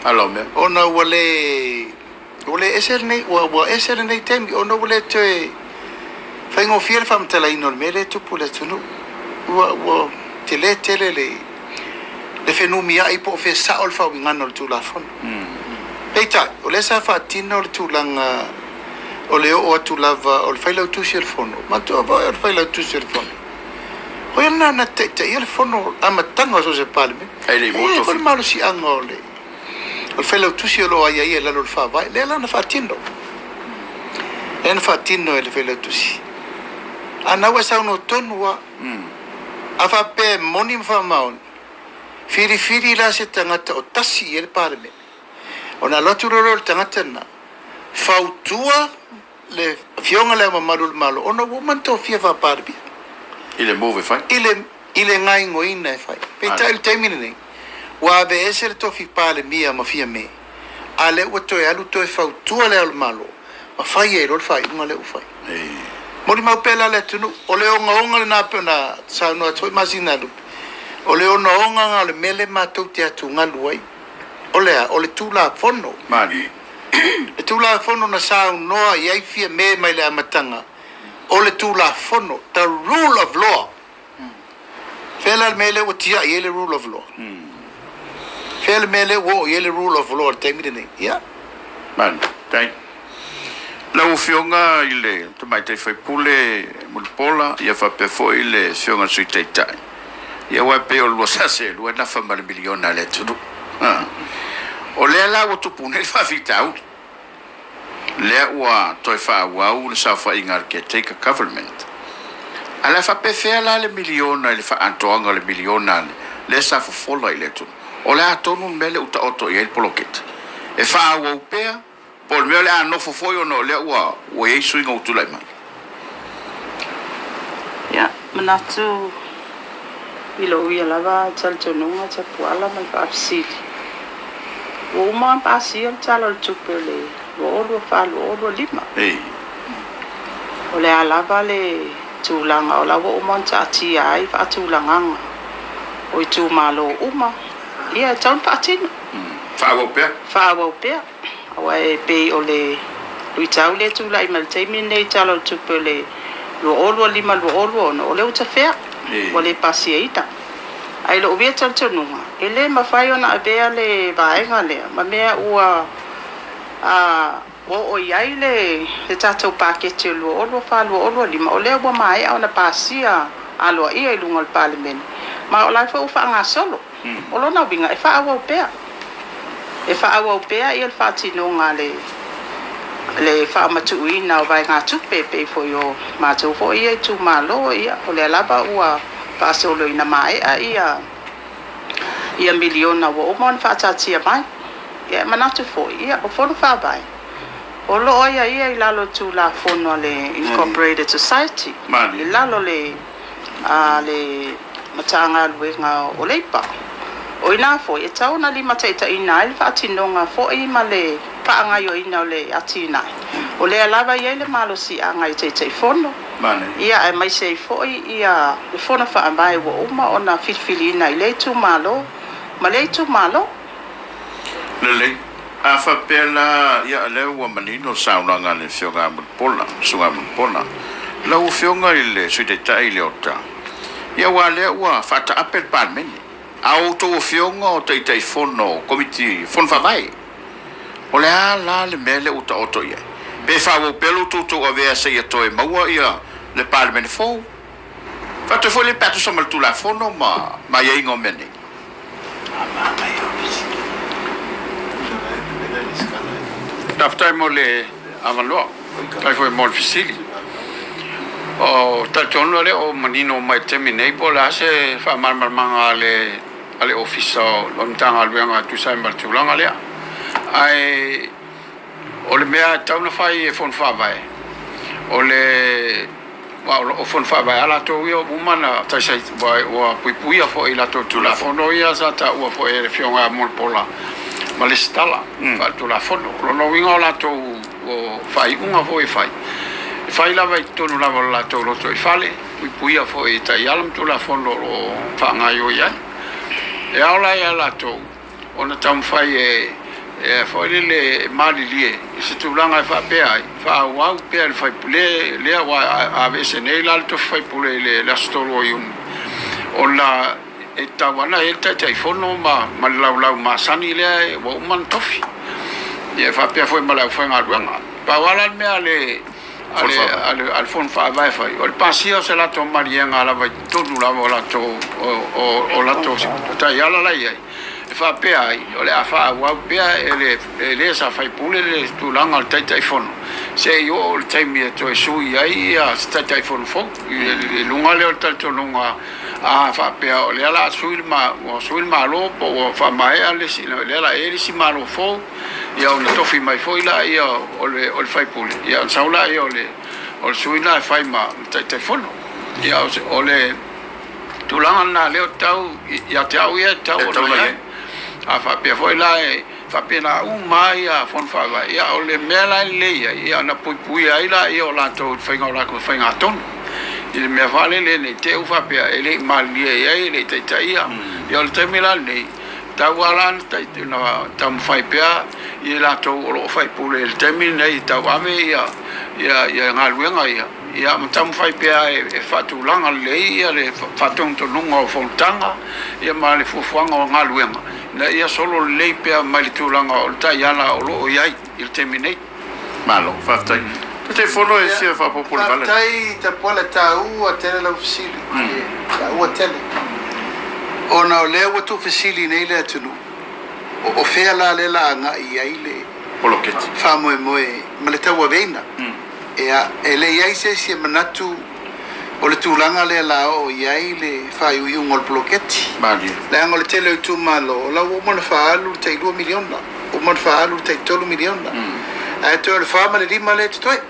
Alo me. ona wale eser nei wa eser nei tem ona wale te fai ngo fiel fam talai no mele tu pula tunu wa tele le fenomia i po fe sa ol fa ngano tu la fon Peita, o le sa fa tino le tulanga o le o tu lava o le fai lau tu sir fono ma tu va o fai lau tu sir fono o ia na te il fono ama tanga so se palme Ai le moto. fai malo si angole o fai lau tu sir lo ai ai la lo fa vai le la na fa tino en fa tino le fai lau tu si ana wa sa no tonua afa pe moni fa maun firi la se tangata o tasi el palme ona lotu roro tangata na fautua le fionga le mamarul malo ona woman to fia va parbi Ile move fai. ile ngai ngoina fai peta il termine nei wa be eser to fi pale mia ma fia me ale o to alu to fautua le al malo ma fai e lo fai ngale u fai mori ma pela le tunu o le onga na pena sa no to imagina lu o le onga le mele ma to te atu ngaluai o le tula fono Mani. e tula fono na sa noa i ai fia me mai le amatanga o le tula fono the rule of law fela mele o tia i le rule of law fela mele o i le rule of law te mi nei ya Mani. Tai. Lau fionga ile tu mai te fai pule mulpola ia fa pe fo ile fionga sui te tai. Ia wa pe o lo sase lo na fa mal miliona le tu. O le la o tupu ne fa fitau le wa toi fa wa u le sa fa ingar ke take a government ala fa pe fe la le miliona le fa antonga le miliona le sa fa fola ile tu o le atonu mele uta oto ye poloket e fa wa pe por me le ano fo foi no le wa o ye swing o tu lai mai ya manatu ilo ia lava tal tonunga cha puala mai fa sili o ma pasia talo tupele lo fa lo lima o le alava le tulanga o lawo o monta ti ai fa tulanga o tu malo uma ia tan patin fa wo pe o e pe o le luitau le tulai mal te mine talo tupele lo lima lo no o le uta fea o le pasia ita ai lo via tantunga ele ma fai ona abea le vaenga le ma mea ua o iai le tatou pakete lo fa lo lima o le ua mai ona pasia alo ia i lunga le parliament ma o lai fa ufa nga solo o lona winga e fa awa upea ia le fatinonga le fa matuina o vai ngā tupe pe fo yo matou fo ia tu malo ia o le lava ua pasolo ina mai ia miliona wo mon fa tatia mai ia manatu fo ia o fo fa bai o lo ia i lalo tu la fono le incorporated society Mani. lalo le matanga luenga o leipa o ina fo e tau na lima taita ina il fa tinonga fo i male pa nga yo ina le atina o le lava ia le malo si anga i te fono Mani. ia e mai sei foi ia le fona fa ambai wo uma ona filfili na ile tu malo ma le tu malo Lele a fa pela ia le wa manino sauna nga le fionga mulpola sunga mulpola la u fionga ile sui te tai le ota ia wa le wa fa ta apel parmen auto fionga o te tai fono komiti fon fa vai o le ala le mele uta oto ia be fa wo pelo tutu o vea se ia toi maua ia le parmen fo fa te fo le pato sa mal tu la fono ma ia ingo mene Taftai mo le avaloa, tai foi mo fisili. O taltono le o manino mai terminei po la se fa manga ale office o ntanga luenga tu sai mal tulanga le. Ai o le mea tauna fai e fon fa vai. O le o fon fa vai ala to io umana tai sai o puipuia fo ila to tula fono ia sa ta o fo e fionga mol pola. Ma le stala fa tu la fono lo no winga la to o fai unha foi fai fai lava I tonu lava la tau roto I fale, puia fo e tai alam tu la fondo o whaangai o iai. E aola ia la tau, ona tam fai fai le mali lie, se tu langa e whapea ai, whaawau pea le fai pule, lea wa a vese nei la to fai pule le la stolo o iun. Ona e tawana e tai fono ma lau masani lea wa uman tofi. Ia whapea foi malau whainga ruanga. Pawala mea al fon fa vai fai o pasio se la to marianga la vai todo la vola to o la to ta ya la ai fa pe ai o le fa wa pe ele sa fai pule le tu langa al tai fon se io il tai mi to su ai a sta tai fon fo le lunga le tal to lunga a fa pe o le la suil ma lo o fa mai ale si le la e si ma lo fo ia o le tofi mai foi la ia o le fai pule ia saula ia o le suina fai ma tai fono ia o le tulanga na leo tau ia tau ia tau o le a fa pe foi la fa pe na mai a fon fa ia o le mela le ia na pui ai la ia o la to fai ngora ko fai ngaton il me vale le te u fa pe ele mali ia le tai ia o le temela le tawalan tai na tam fai pea I la to o fai pule il temi nei tawame ia ngaluenga ia tam fai pea e fatu langa le ia le fatong to lunga o fontanga ia ma le fufuanga o ngaluenga na ia solo le pea mai tu langa o taiana o lo ia il temi nei malo fatai te fono e sia fa popolo vale tai te pole tau a tele la ufisili tau a tele ona o lea watu ufisili nei le atunu o fea la le la nga I ai le poloketi fa moe ma le tau a veina e le iai se si manatu o le tūlanga le la o iai le fa iunga o le poloketi le anga le tele tu malo la o mana fa alu te 2 miliona o mana fa alu te 3 miliona a to le fa ma le 5 le toi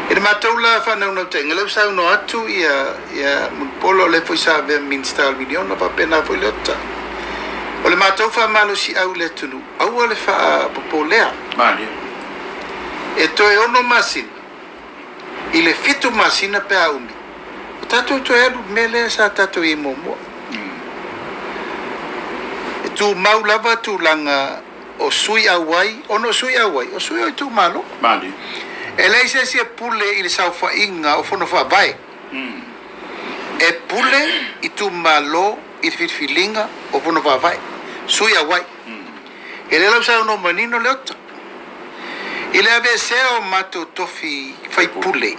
e le matau la fa na te ngelo sa no atu ia mun polo le foi sa ve min stal miliona pa pena foi lota o le matau fa malo si au le tunu au le fa popolea mali e to e ono masin I le fitu masina pe aumi o tato to e mele sa tato I momo e tu mau lava tu langa o sui awai ono sui awai o sui o tu malo mali e lei se si pule I le saufa inga o fono fa vai e pule I tu malo I filinga o fono fa vai sui awai e le lau sa no manino le ota I le ave se o mato tofi fai pule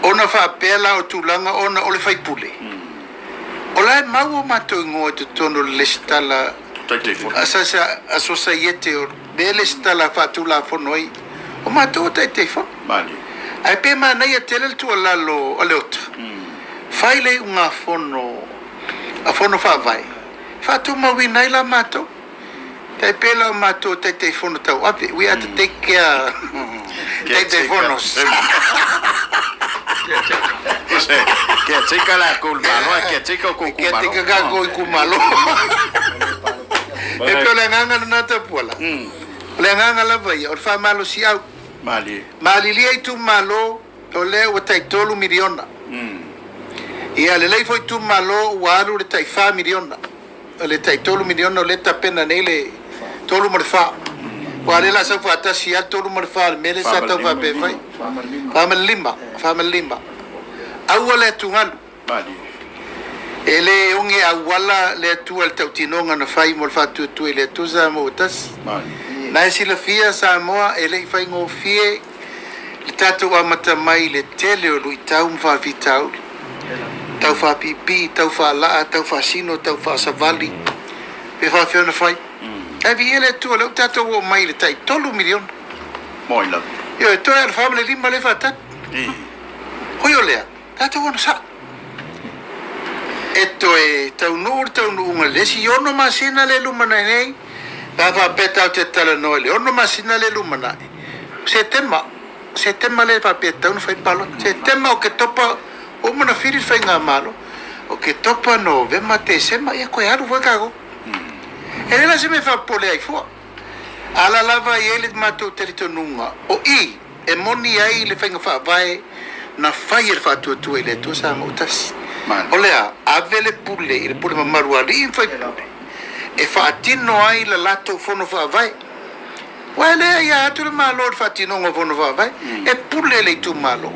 ona fa pela o tulanga ona o le fai pule o la mau o mato ngo te tono le stala asasa asosaiete o le stala fa tula fonoi o mato te fo mali ai pe mana ia tele tu la lo o le ota fai le unga fono a fono fa vai fa tu ma wina la mato te pela mato te fono tau ape we have to take care te fonos que chica la culmalo que chica con kumalo que chica con kumalo e pela nganga na te pola le nganga la vai o fa malo si au mali li tu malo o le o tai tolu miliona ia le lei foi tu malo waru le tai fa miliona le tai tolu miliona le ta pena nele tolu morfa wale la sa fata si al tolu morfa mele sa ta va be fai family limba awala tungal ele unge awala le tu al tautinonga na fai mol fatu tu ele tuza mo tas na si la fia sa moa ele fai ngo fie le tatu wa mata mai le tele o luitau mfa vitau tau fa pipi tau fa la tau fa sino tau fa savali pe fa fiona fai e vi ele tu le tatu o mai le tai tolu milion moila yo to el family limba le fata hoyo lea tatu ono sa eto e tau nu le si ono masina le lumana nei va beta te tala no le ono masina le lumana se tema le va beta un fai palo se tema o que topa o mana firi fai nga malo o que topa no ve mate se ma e ko aru va cago ele la se me fa pole ai fo ala lava ele mato territo nunga o e moni ai le whainga whaavai na whai e whātua tua i le tua sa mo tasi. O lea, avele pule, i le pule mamarua ri in whai pule. E whaatino ai la lato whono whaavai. Wa lea ia atu le malo le whaatino ngā whono whaavai. E pule le tu malo.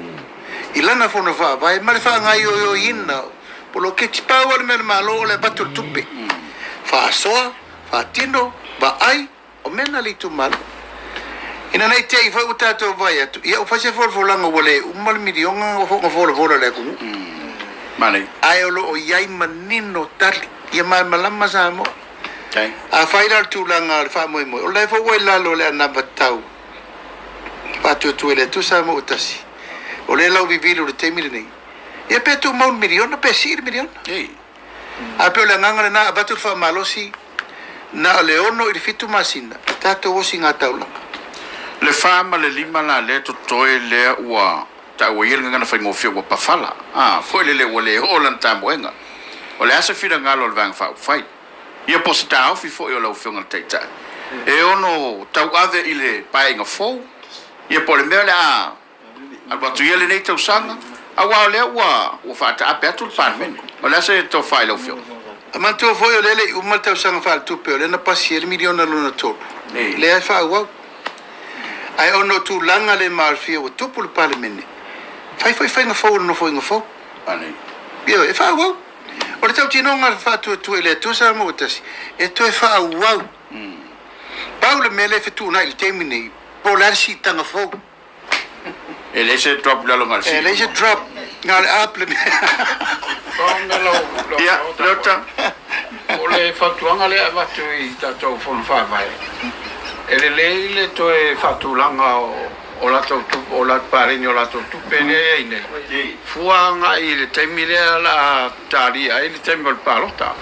I lana whono whaavai, ma le whaangai o ina. Polo ke tipau ale me le malo le batu le tupe. Whaasoa, whaatino, wa ai, o mena le tu malo. Ina nei te i whai o tātou vai atu. Ia o whase wholanga wale umal mirionga o whonga whola le kumu. Mane. Ai olo o iai manino tali. Ia mai malama sa mo. A whaira tūlanga le wha moe moe. O lai whawai lalo le anaba tau. Pātua tuele tu sa mo utasi. O le lau vivilu le teimile nei. Ia pe tu maun miriona, pe siri miriona. A pe o le nganga le na abatu le wha malosi. Na le ono i le fitu masina. Tātou osi ngā taulanga. Le fama le lima la le to toe le ua ta ua iere ngana whai ngofia ua pawhala. Foi le ua o lan tamuenga. O le asa whira ngalo le vang whau whai. Ia posa ta au foi o lau whionga teita. E ono tau ave i le paenga fou. Ia po le mea le a watu ia le nei tau sanga. A wao le ua whaata ape atu le parmen. O le asa e tau whai lau whionga. A mantua foi o lele i umal tau sanga whaal tupe o le na pasi e le miliona luna tolu. Le ai wha wau. Ai ono tu langa le marfia o tupu le palemene. Fai nga fau no foi nga fau. Ane. Bio e fa wau. O le tau tino nga fa tu le tu sa mo tasi. E to e fa wau. Pau le mele fe tu na il temine. Polar si tanga fau. E le se drop la longa si. E le se drop nga le apple. Ia, lota. O le whatuanga le avatu i tātou whonu whawai. E le to e whatulanga o lato tupu, o lato parini o lato tupe ne ine. Fuanga i le teimile la taria, i le teimile palota.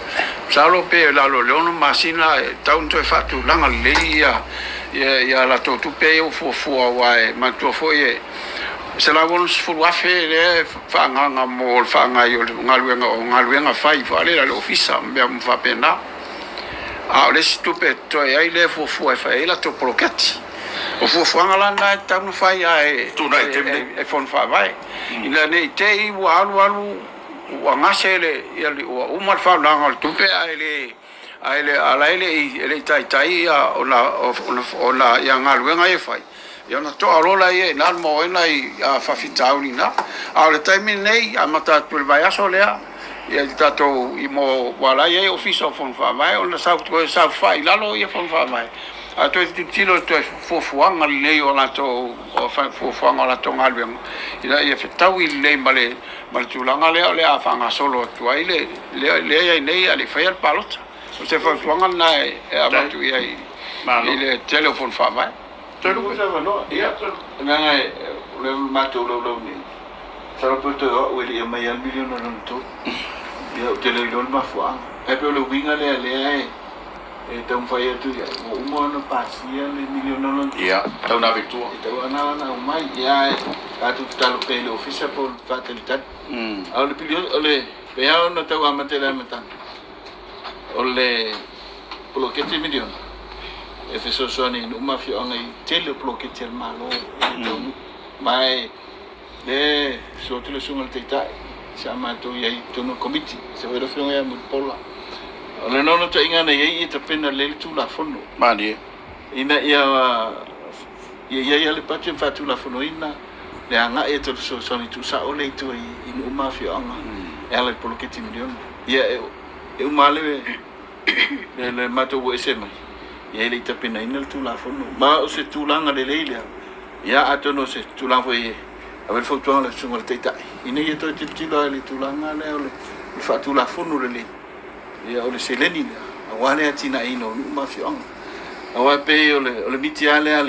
Salo pe lalo leono masina taunto e whatulanga le ia lato tupe o fua wae, mantua foi se la vono sfuafe le whanganga mo whangai o ngaluenga whai whale la le ofisa mea mwhapena. A le stupe to ai le fu e fai la to prokati o fu ngala na ta no fai ai tu dai te e fon fa vai ina nei te i wa wa ngasele ia li o mal fa na ngal tu pe ai le ala le tai ona ia ngal wenga e fai ia na to alola e na mo ina i fa fitauli na a le time nei a mata tu vai a solea ia tato i mo wala ia office fon fa vai ona sa fai lalo ia fon fa vai a to tilo to fofuanga le o la to fofuanga la to ngalwen ila ia fetau i le male tulanga le a fanga solo tu ai le ia nei ale fai al palot o se fofuanga na a batu ia ile telefon fa vai to lu sa no ia to nga le mato lo ni sa po to o ile mai al milion no to ia te le lol ma fua e pe lo winga le e tão fai tu ia o mono pasia le milion no ia tau na victua tau ana mai ia a tu talo pe le office por fatalitat au le pilio ole pe no tau amatela metan ole bloquete milion e fe so soni no mafia ngai tele bloquete el malo mai le so tu le sungal teitai sama tu ia tu no committee se vero fino ia mo pola ole no ta inga na ia ta pena le tu la fono mani ina ia le patio fa tu la fono ina le anga e tu so soni tu sa ole tu in uma fio anga ela polo que ti milion ia e uma le mato wo ese mai ia le ta pena ina tu la fono ma o se tu langa le leila ia atono se tu la foi aver foto la sungal teitai ina ia to tilo le tu langa le ole fa tu la fono le ia ole se leni awale atina ino uma fio anga awa pe ole mitiale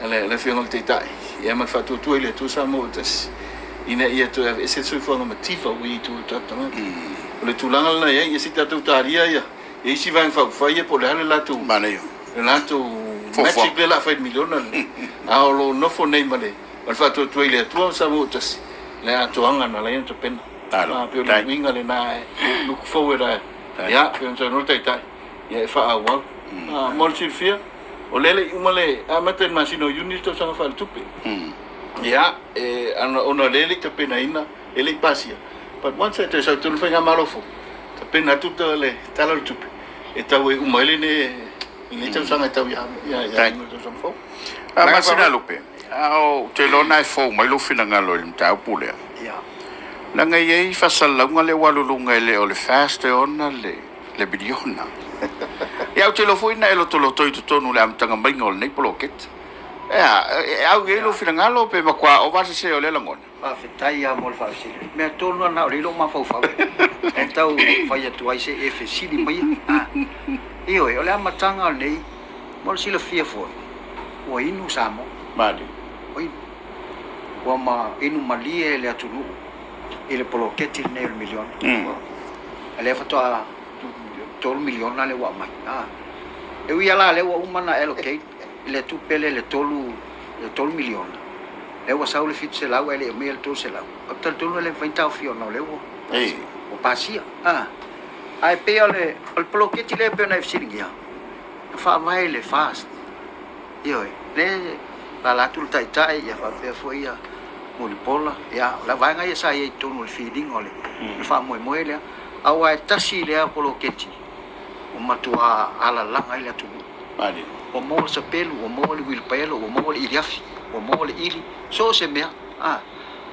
le fio teitai ia ma fa tu le tu sa motas ina ia to ese so fo no motivo we to tama ole tu langa na ia sita tu taria ia e si van fa ia por la tu mane la tu magic le la fa miliona a lo no fo nei male al fatto tu le tu sa motas le a tu anga na la to pen talo pe le winga le na look forward ia pe so no teitai ia fa awa molti fia O lele umale amate masino unit to sanga fal tupe. Ya, ona lele ka pena ina ele pasia. But once I tell tu fenga malofo. Ka pena tu le tala tupe. E tau e umale ne tau sanga tau ya to sanga fo. Masina lupe. Au te lona e fo mai lo fina ngalo le tau pule. Ya. La ngai e fasalunga le walulunga le o le fast ona le bidiona. Ya te lo foi na elo to lo toi to tonu le am tanga mai ngol nei poloket. Au e lo fina ngalo pe makwa o va se o le langona. Pa fetai ya mol fa si. Me tonu na o le lo ma fa fa. Então vai atuar esse FC de mai. Io e o le amatanga nei mol sila fia foi. O inu samo. Mali. Oi. O ma inu malie le atunu. Ele poloket nei milion. Ele fa to 12 milion na le wa mai. E ui ala le wa umana allocate le tu pele le 12 milion. Le wa saule fit se lau ele me el to se lau. Aptal tolu le fainta fio no le wo. O pasia. Ai pe ole el poloket le pe na fsiringia. Fa mai le fast. Io le la tul tai tai ya fa pe foi ya molipola ya la vai ngai sa ye tonu feeding ole. Fa mo le awa tasi le poloket. O matua ala langa ile tu. Mali. O mo se pelu, o mo le wil pelo, o mo le iriafi, o mo le ili. So se mea.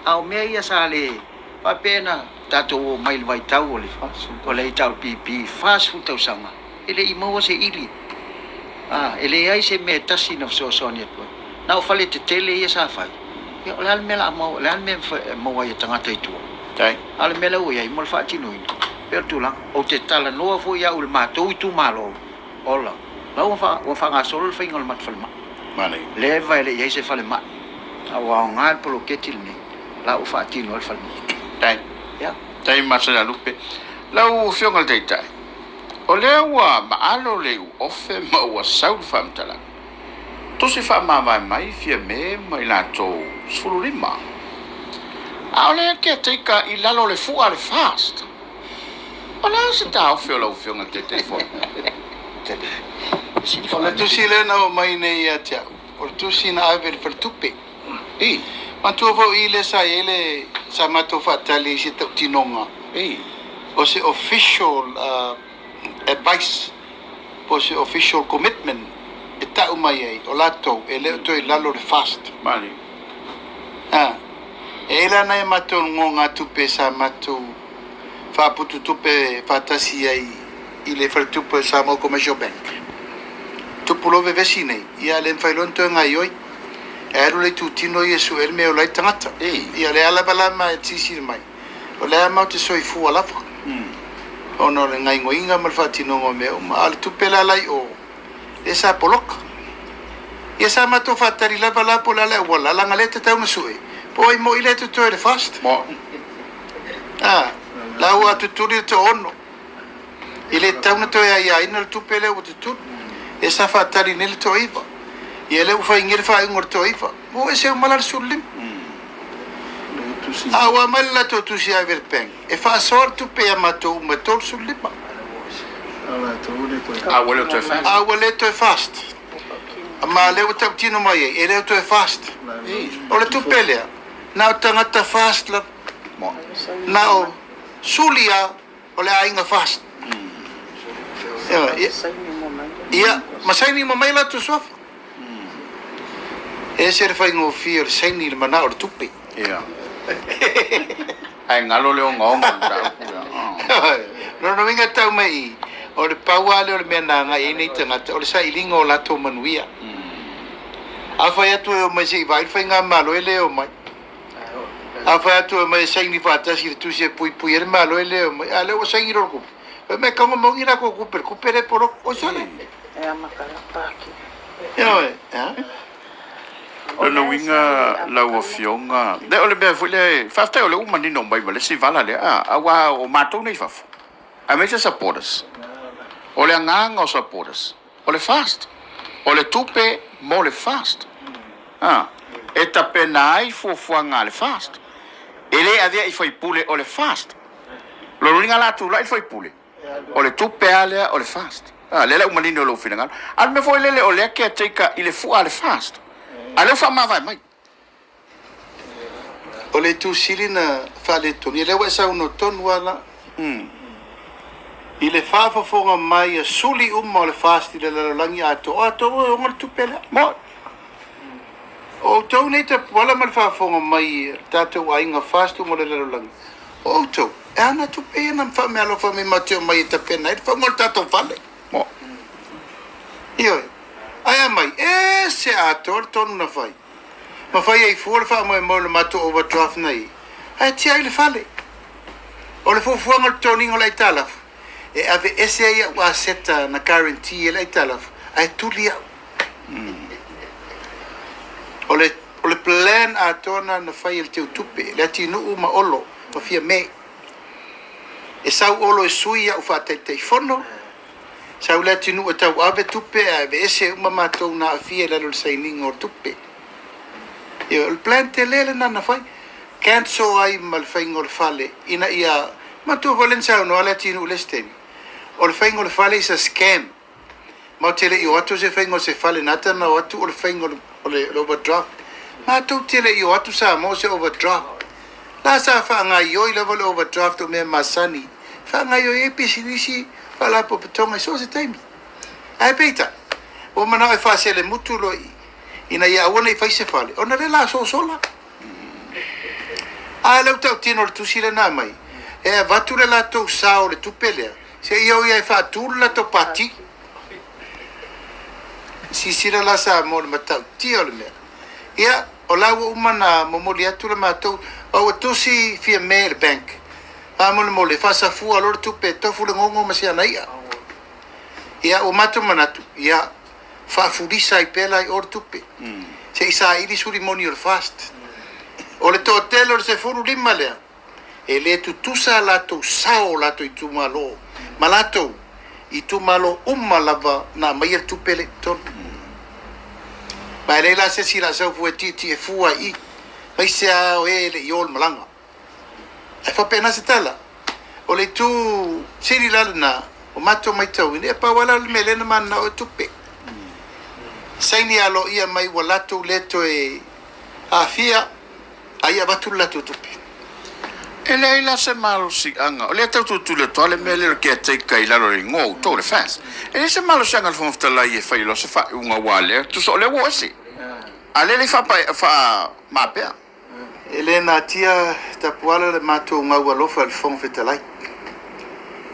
Au mea ia sa le pa pena tato mai vai tau ole. O le tau pipi fast food tau sanga. Ele i mo se ili. Ele ai se me tasi na so ni tu. Na o fale te tele ia sa fai. Ya o le mela mo, le me mo ia tanga tai tu. Tai. Ale mela o ia mo fa tinu. Per tu lang o te tala no fo ya ul ma tu malo ola la o fa nga sol fa ngol mat falma Mali. le va le ye se fa le ma awa ngal polo ketil ni la o fa ti no falma Tai. ya Tai masina lupe. Lau fiongal tai tai. O lewa maalo le ofe ma ua saul famtala. Tosi fa mai fia me mai la to sulurima. Aole ke teika I lalo le fu ale fast. Ola se tau fio lau fionga te telefon. O le tusi le na o mai nei a tia. O le tusi na aver per tupe. Ma tu vo ile sa ele sa mato fatali si tau tinonga. O se official advice. O se official commitment. E tau mai ei. O lato e leo toi lalo le fast. Mali. E la na e mato ngonga tupe sa mato fa putu tupe fatasi ai ile fa tupe sa mo commercial bank. Tupu lo ve vesine ia le failon to ngai oi. Ero le tutino Yesu el me o lai tangata. Ia le ala bala ma tisi mai. O le ama te soi fu ala fu. Ono le ngai ngoinga mal fatino ngo me o ma al tupe la lai o. Esa polok. Esa ma to fatari la bala pola la wala la ngalete tau masui. Poi mo ile to to fast. Mo. La ua tuturi to ono. Ile tau na to ia ina le tupe le o tutu. Esa fatari nel to iva. Ia le ufa ingir fa ingor to iva. Mo ese o malar sulim. Awa mala to tu si aver peng. E fa sor tu pe amato ma to sulim. Ala to le ko. Awele to fast. Awele to fast. Ma le o tau tino mai e le to fast. O le tu pelea. Na tangata fast la. Mo. Na o sulia o le ainga fast. Ia, ma sai ni mamai la tu sofa. E se fai ngo fier sai ni mana o tupi. Ia. Ai ngalo le ngonga ta. No vinga tau mai. O le paua le mena nga e nei tanga o le sai lingo la to manuia. Afa ya tu mai sei vai fai nga malo ele o mai. Afa tu mai sai ni fata si tu se pui er malo ele o mai. Ale o sai ro ku. Me kango mo ngira ko ku per por o sale. E a makara paki. Ona winga la o fionga. De ole be fule fafta ole uma ni no mai vale si vala le awa o mato nei faf. A me supporters. Ole nganga o supporters. Ole fast. Ole tupe mo le fast. Eta penai fu fuanga le fast. Ele adia I foi pule ole fast. Lo ringa la tu la foi pule. Ole tupe ale ole fast. Lela umalini o lo finanga. Al me foi lele o le ke tika ile fu ale fast. Ale fa ma vai mai. O le tu silina fale toni le wa sa uno ton wala. I le whaafafonga mai a suli o le fasti le lalangi ato o ngal tupele. Mo. O tau nei te wala mal whaafonga mai tātou ainga fastu mo le lalangi. O tau, e ana tupe e nam wha mea lofa me mateo mai e te pena. E wha ngol tātou whale. Mo. Ioi, aia mai, e se ato o tonu na whai. Ma whai ei fuar wha mo le mato overdraft nei. Ai tia i le whale. O le fuafuanga le toningo lai tālafu. E ave ese ia wa seta na guarantee e lai talafu. Ai tuli au. O le plan a tona na whai il teu tupe. Le ati nuu ma olo. Ma fia me. E sau olo e sui au whātai tei whono. Sau le ati nuu e tau ave tupe. Ave ese uma mātou na awhia lalo le saininga o tupe. Ia, le plan te lele na whai. Cancel ai ma le whaingo le whale. Ina ia... Ma tu volen sa no ala tinu le steni. O le whaingo le whale is a scam. Ma tele i o atu se whaingo se whale nata na o atu o le whaingo o le overdraft. Ma tu tele i o atu sa mo se overdraft. La sa whaanga i oi level overdraft o mea masani. Whaanga i oi e pisinisi whala po petonga i so se taimi. Ai peita. O mana e whase le mutu lo i. Ina ia awana i whaise whale. O na le la so sola. A lau tau tino le tusile na mai. E vatu le lato sao le tupelea. Se iau ia e whātūru lato pati. Si sira la sa mo le matau tia o le mea. Ia, o lau umana momoli atu le mātou. Au a tusi fia me le bank. Amo le mole, whasa fua lor tupe, tofu le ngongo masiana ia. Ia, o mato manatu. Ia, whaafurisa i pela i or tupe. Se isa ili suri moni o le fast. O le tōtelo le se furu lima lea. E le tutusa lato sao lato i tumalo. Ma lato i tumalo lava na mai el tupele ton. Ma le la se sila sau fu e titi e fua i. Mai se a o e le i ol malanga. E fa pena se tala. O le tu siri lalana o mato mai tau. Ine e pa wala le melena mana o tupe. Saini alo ia mai walato leto e a fia. Aia batu lato tupe. E le la se malo si anga. O le tau tu le toale me le ke te kai la ro ngo to le fast. E le se malo sanga fon ftala ye fa lo se fa unga wale. Tu so le wo si. Ale le fa ma pe. Elena tia tapuala le mato unga walo fa le fon ftala.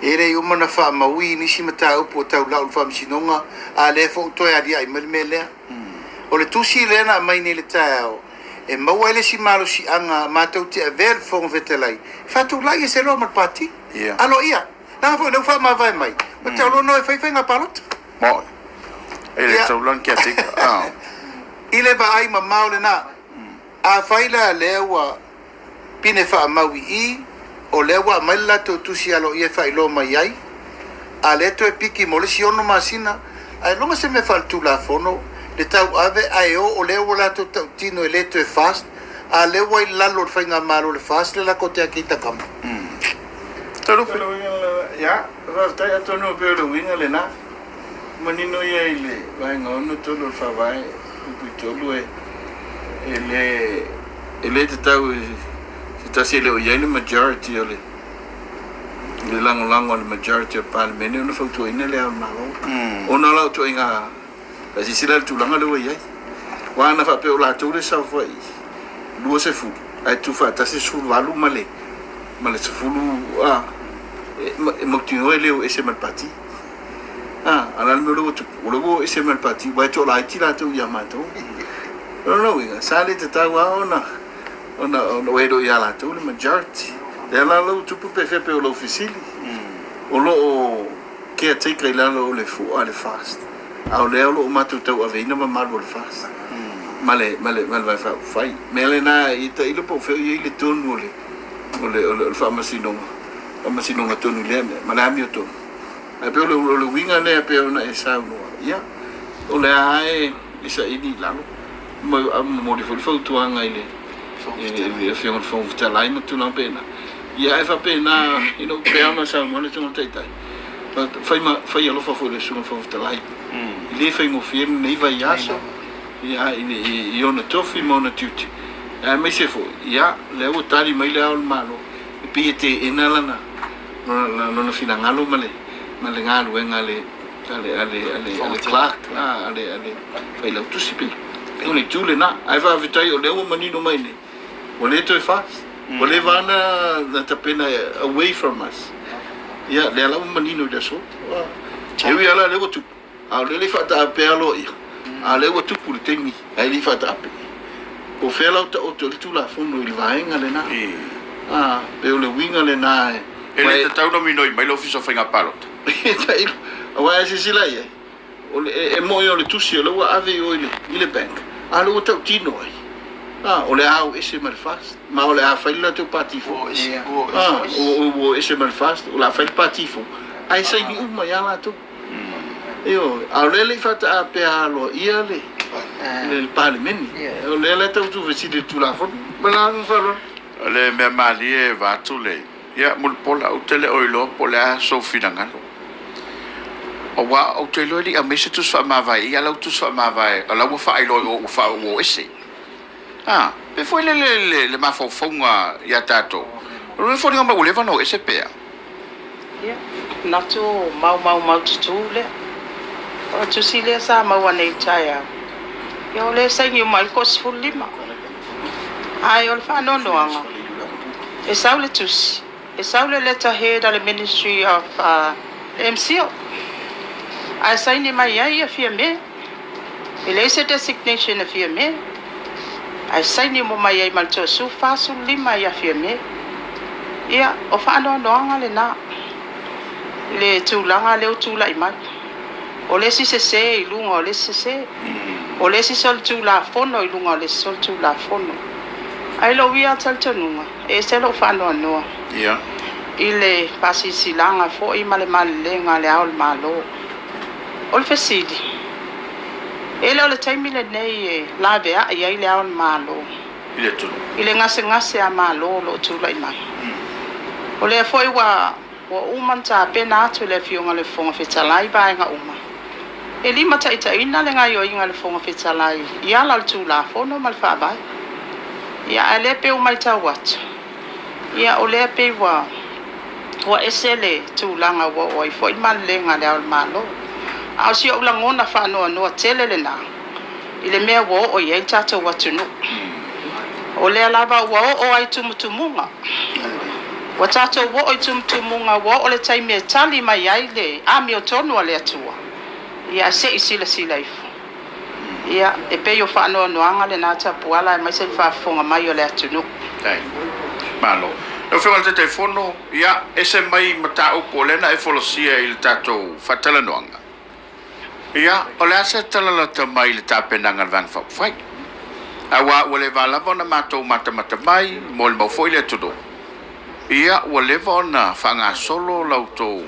Ere yo mana fa maui ni si mata upo tau la ul fam sinonga. Ale fo to ya dia i mele. O le tusi lena mai ni le tau. E mawele si malo si anga matau te aver fong vetelai. Fatu lai e se lo mal pati. Alo ia. Na fo no fa ma vai mai. Ma te lo no e fai nga palot. Mo. Ele tau lan ke te. Ile ba ai ma maule na. A faila lewa pine fa maui I o lewa mai la to tusi alo ia fai lo mai ai. A leto e piki mole si ono masina. Ai longa se me faltu la fono. Le tau ave ai o leo la to tino e leto e fast a leo ai lalo le fainga malo le fast le la kote a kita kama. Taro ya, rasta ya tono pero winga le na. Manino ya ile, vai ngono tolo fa vai, upi tolo ele te tau se ta se leo ya le majority ole. Le lango le majority of parliament no fa to ina le na. Ona la to inga si sila tu langa le wai wana fa pe la tu le sa foi lu se fu ai tu fa ta se su valu male se fu mo tu le ese mal parti ala me lo tu lo ese mal parti vai to la ti la tu ya mato no winga sale te ta wa ona we do ya la tu le majority de la lo tu pe fe pe lo officili o lo ke te kai la lo le fu ale fast au leo lo matu tau avena ma marble fast male vai fai melena ita ilo po fe ile tonu le pharmacy no tonu le male ami to ai pe lo winga le pe na esa no ya o le ai isa ini lalo mo di fo tu anga ile fe on fo ta lai mo tu na pena ya fa pena pe na sa mo le tonu tai fai alofa fo le sunga fo talai le fai mo fie nei vai aso ia i ona tofi mo na tuti me se fo ia le o tali mai le al malo pe te inalana no fina ngalo male ngalo ngale ale Clark ale fai la tusi pe oni tule na ai va vitai o le o manino mai ne o le to fast o le vana na tapena away from us ia le ala manino de so eu ala le o tu a le fata pe alo ia a le o tu pul temi ai le fata pe o fela o tu la fono il vaenga le na pe o le winga le na ele te tau no minoi mai lo fiso finga palot tai wa si la ia o le mo yo le tusi lo ave o ile bank a lo tau tino ai o le au ese mal fast ma o le a faila tu patifo o ese mal fast o la fail patifo ai sai ni uma ya la tu io a le fata a pe alo ia le parlamento o le tau tu vestito tu la fo bala no falo le me mali e va tu le ia mul pola o tele o lo pola so finangalo o wa o tele li a mese tu fa ma vai ia la tu fa ma vai la mo fa ilo o fa o ese pe foi le ma fo fonga ia tato o foi ngamba o leva no ese pe ia na tu mau tu le o tu si le sa ma wa nei chaya yo le sai ni mal kos fulima ai ol fa no anga e saule tus e saule letter head al ministry of MCO ai sai ni mai ai afia me ele se designation afia me ai sai ni mo mai ai mal to su fa su lima ia afia me ia o fa no anga le na le tulanga le tula mai o le si se i lunga o le se o le si sol tu la fono i lunga o le sol tu la fono ai lo via tal tonunga e se lo fa no ia ile pasi silanga fo i male lenga le aul malo o le fesili ele o le taimi le nei la vea ia ile aul malo ile tu ile ngase a malo lo tu lai mai o le foi wa umanta pena atu le fionga le fonga fetalai ba nga uma e lima taita ina le ngai o inga le fonga fetalai ia la tu la fono mal fa ba ia ale pe o mai tawat ia o le pe wa esele tu langa wa i foi mal le nga le al malo au si o langona fa no tele le na ile me wo o ye tata watu no o le lava wa o ai tumutumunga wa tata wo o tumutumunga wa o le taimi tali mai ai le ami o tonu ale atua ia se isila silaifu ia e pe yo fa no anga le na tapu ala mai se fa fonga mai o le atunu dai malo no fe mal telefono ia ese mai mata o polena e folosia il tato fatala no anga ia o le asa tala la mai le tapenanga van fa fai awa wale vala bona mato mata mai mol mo foi le tudo ia wale bona fanga solo lauto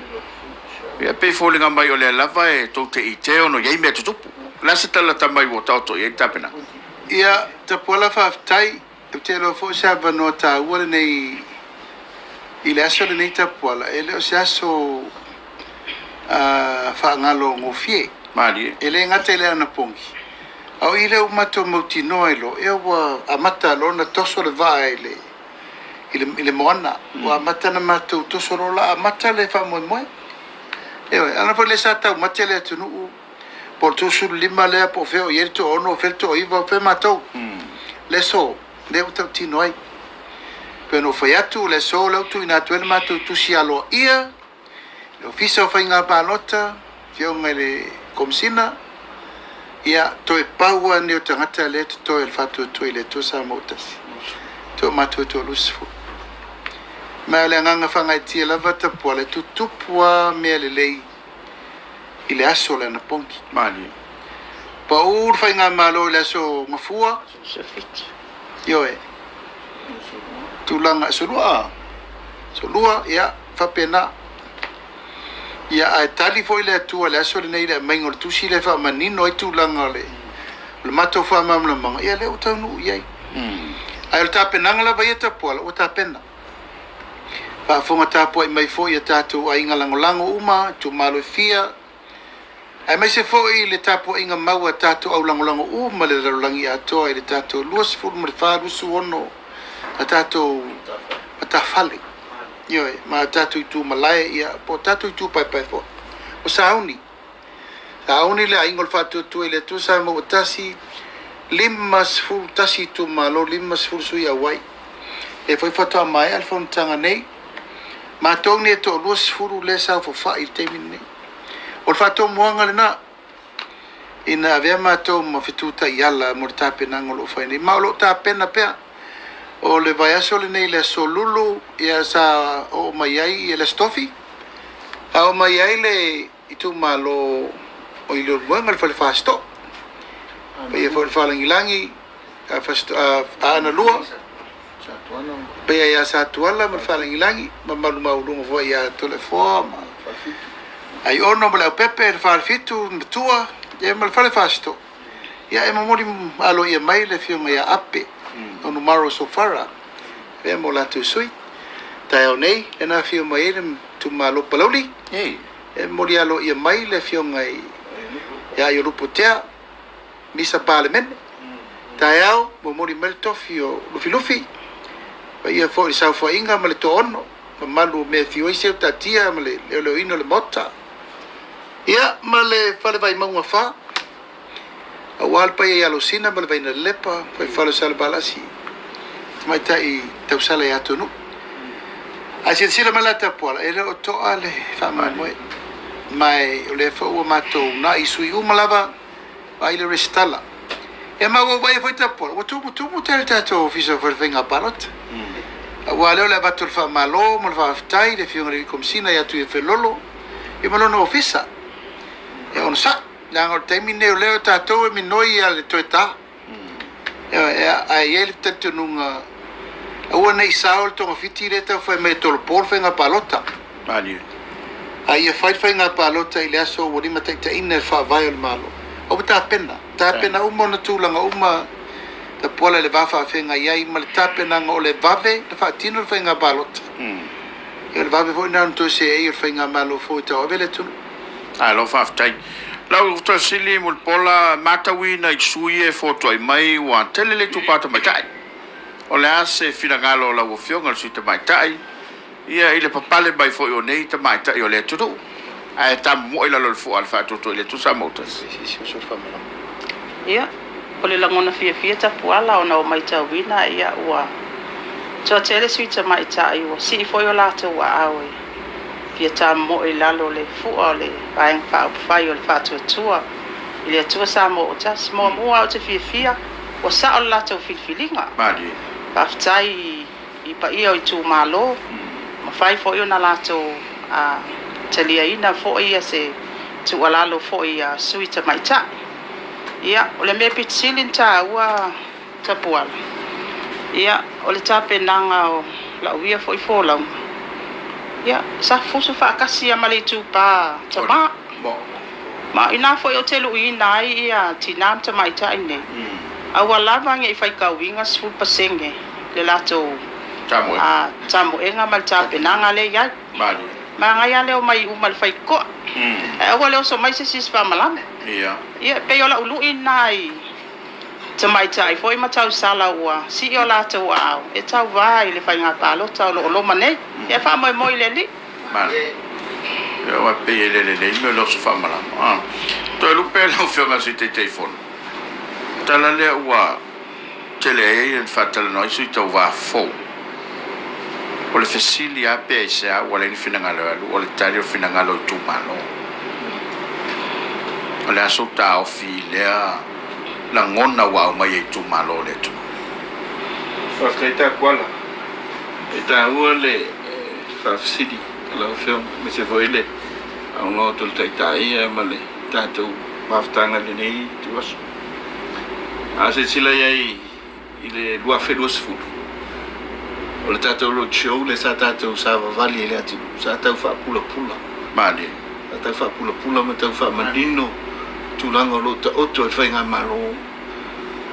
ia pe folinga mai o le lava e to te iteo no ia me tutupu la se tala mai wo tauto ia tapena ia te pola fa tai te lo fo sa banota wala nei ile aso le nei te pola ele o sa so fa ngalo ngofie mali ele ngate le na pongi au ile o mato motino elo e wa amata lo na toso le vai ile mona wa mata na mato toso la amata le fa mo ana po le sa ta mata le tunu por toso lima le po feo yerto ono felto iva pe mato le so le uta tino ai pero foi atu le so le tu ina tu el mato tu si alo ia le ofiso fa inga palota fio ngale komsina ia to e paua ne o tangata le to el fatu to ile to sa motas to mato to lusfu ma le nganga fanga ti la vata po le tu pua me le lei ile aso le na ponki mali pa ur fa inga malo le so mafua sefit yo e tu langa solua ia fa pena ia a tali foi le tu le aso le nei le mangor tu si le fa manino i tu langa le mato fa mamla manga ia le utanu ia ai ta penanga la vai ta pola o ta pena Whaafonga tāpua I mai fo I a tātou a inga langolango uma, tu malo fia. Ai mai se fo I le tāpua inga mau a tātou au langolango uma le rarolangi atoa I le tātou luas furu ma le whaarusu ono a tātou a tāwhale. Ioi, ma tātou I tū malaya ia, po tātou I tū pai fo. O sauni. Sauni le a ingol whātua tu I le tu sa mo tasi limas furu tasi tu malo, limas furu sui a wai. E foi whatoa mai al whanutanga nei. Ma tōng ni e tō luas furu le sa fo wha I te mini nei. O le whatoa muanga le na. Ina avea ma tō ma whituta I ala mo le tāpena ngolo whai nei. Ma o lo tāpena pea. O le vai aso le nei le so lulu ia sa o mai ai le stofi. A o mai ai le I tu malo o I lo muanga le whale whasto. Pa ia whale whalangilangi a ana lua. Pea ia sa tuala ma whalangilangi. Ma malu maurunga fo ia telefoa. Ai ono ma leo pepe le whale fitu ma tua. Ia ma le whale whasto. Ia e mamori alo ia mai le fionga ia ape. Ono maro so fara. Pea mo la tu sui. Tai au nei. E na fio mai ele tu malo palauli. E mori alo ia mai le fionga ia I rupo tea. Misa pale mene. Tai au mo mori meltofi o lufi lufi. Pa ia fo I sau fo inga ma le to ono. Ma malu me fio I seu tatia ma le leo ino le mota. Ia ma le fale vai maunga fa. A wal pa ia alusina ma le vai na lepa. Fai fale sale balasi. Mai tai tau sale ia tonu. A sila ma la tapuala. E le o toa le wha moe. Mai o le wha ua matou na I sui umalava. Ai le restala. E mau vai foi tapuala. O tumu tele tatou ofisa wharenga balot. A ua leo le batul wha malo. Ma le wha aftai le fiunga le komsina ia tu e whelolo. E malono ofisa. E ono sa. Nang o taimi neo leo tatou e minoi a le toeta. E e le tatununga. A ua nei sao le tonga fiti le tau whai me tolo pol whainga palota. Mani. A ia whainga palota I le aso o rima taita ina le wha vai o le malo. O tāpena. Tāpena uma na tūlanga uma. Ta pola le wafa whainga iai ma le tāpena o le vave. Le wha tino le whainga palota. E le vave fwoi nānu tō se e le whainga malo fwoi tau. Ave le tunu. Ai lo whaftai. Lau to sili mul pola matawi na isui e foto ai mai wa tele le tu pata mai tai. O le ase finagalo la wo fionga su te mai tai. Ia ile papale mai fo yo nei te mai tai o le tutu. Ai ta mo ila lo fu alfa tutu ile tu sa motas. Ia, o le langona fia ta puala o na o mai tawina ia ua. Tua tele sui te mai tai ua si fo yo la te ua awe. Fia ta mo ila lo le fu o le vaeng fa fai o le fa tua. Ile tua sa mo tas mo mua o te fia. O sa o la te filfilinga. Mani. Paftai I pa ia o I tū malo. Ma fai fo i o na lato a talia ina fo ia se tu alalo fo ia sui ta maita. Ia, o le mea pitsilin ta ua ta puala. Ia, o le tape nanga o la uia fo I fo lau. Ia, sa fusu fa akasi a mali tu pa ta ma. Ma ina fo I o telu ina ai ia tinam ta maita ine. Awa lava nge I fai kauinga sful pasenge le lato tamu enga mal tape nanga le ya Mani. ma nga ya le o mai umal fai ko awa le so mai se sis fa malam ia pe yo la ulu inai te mai tai foi ma tau sala ua si yo la te wa e tau vai le fai nga palo tau lo mane e fa moi le li Mani. Yo wa pe le me lo so fa malam. To lu pe lo fionga si te telefon. Tala le ua tele e fatal no sui tau va fo. O le fesili a pe sa o le finangalo o le tario finangalo tu malo. O le aso ta o fi le la ngona wa mai tu malo le tu. Fa skaita kwala. Eta ua le fa sidi la film me se voile a un otro tai ma le tanto maftanga le nei tu vas. A se sila iai ile lua felos fu. O le tatou lo show le sa tatou sa vali le atu sa tau fa pula. Mani. Sa tau fa pula ma tau fa manino tu lango lo ta otto e fainga malo.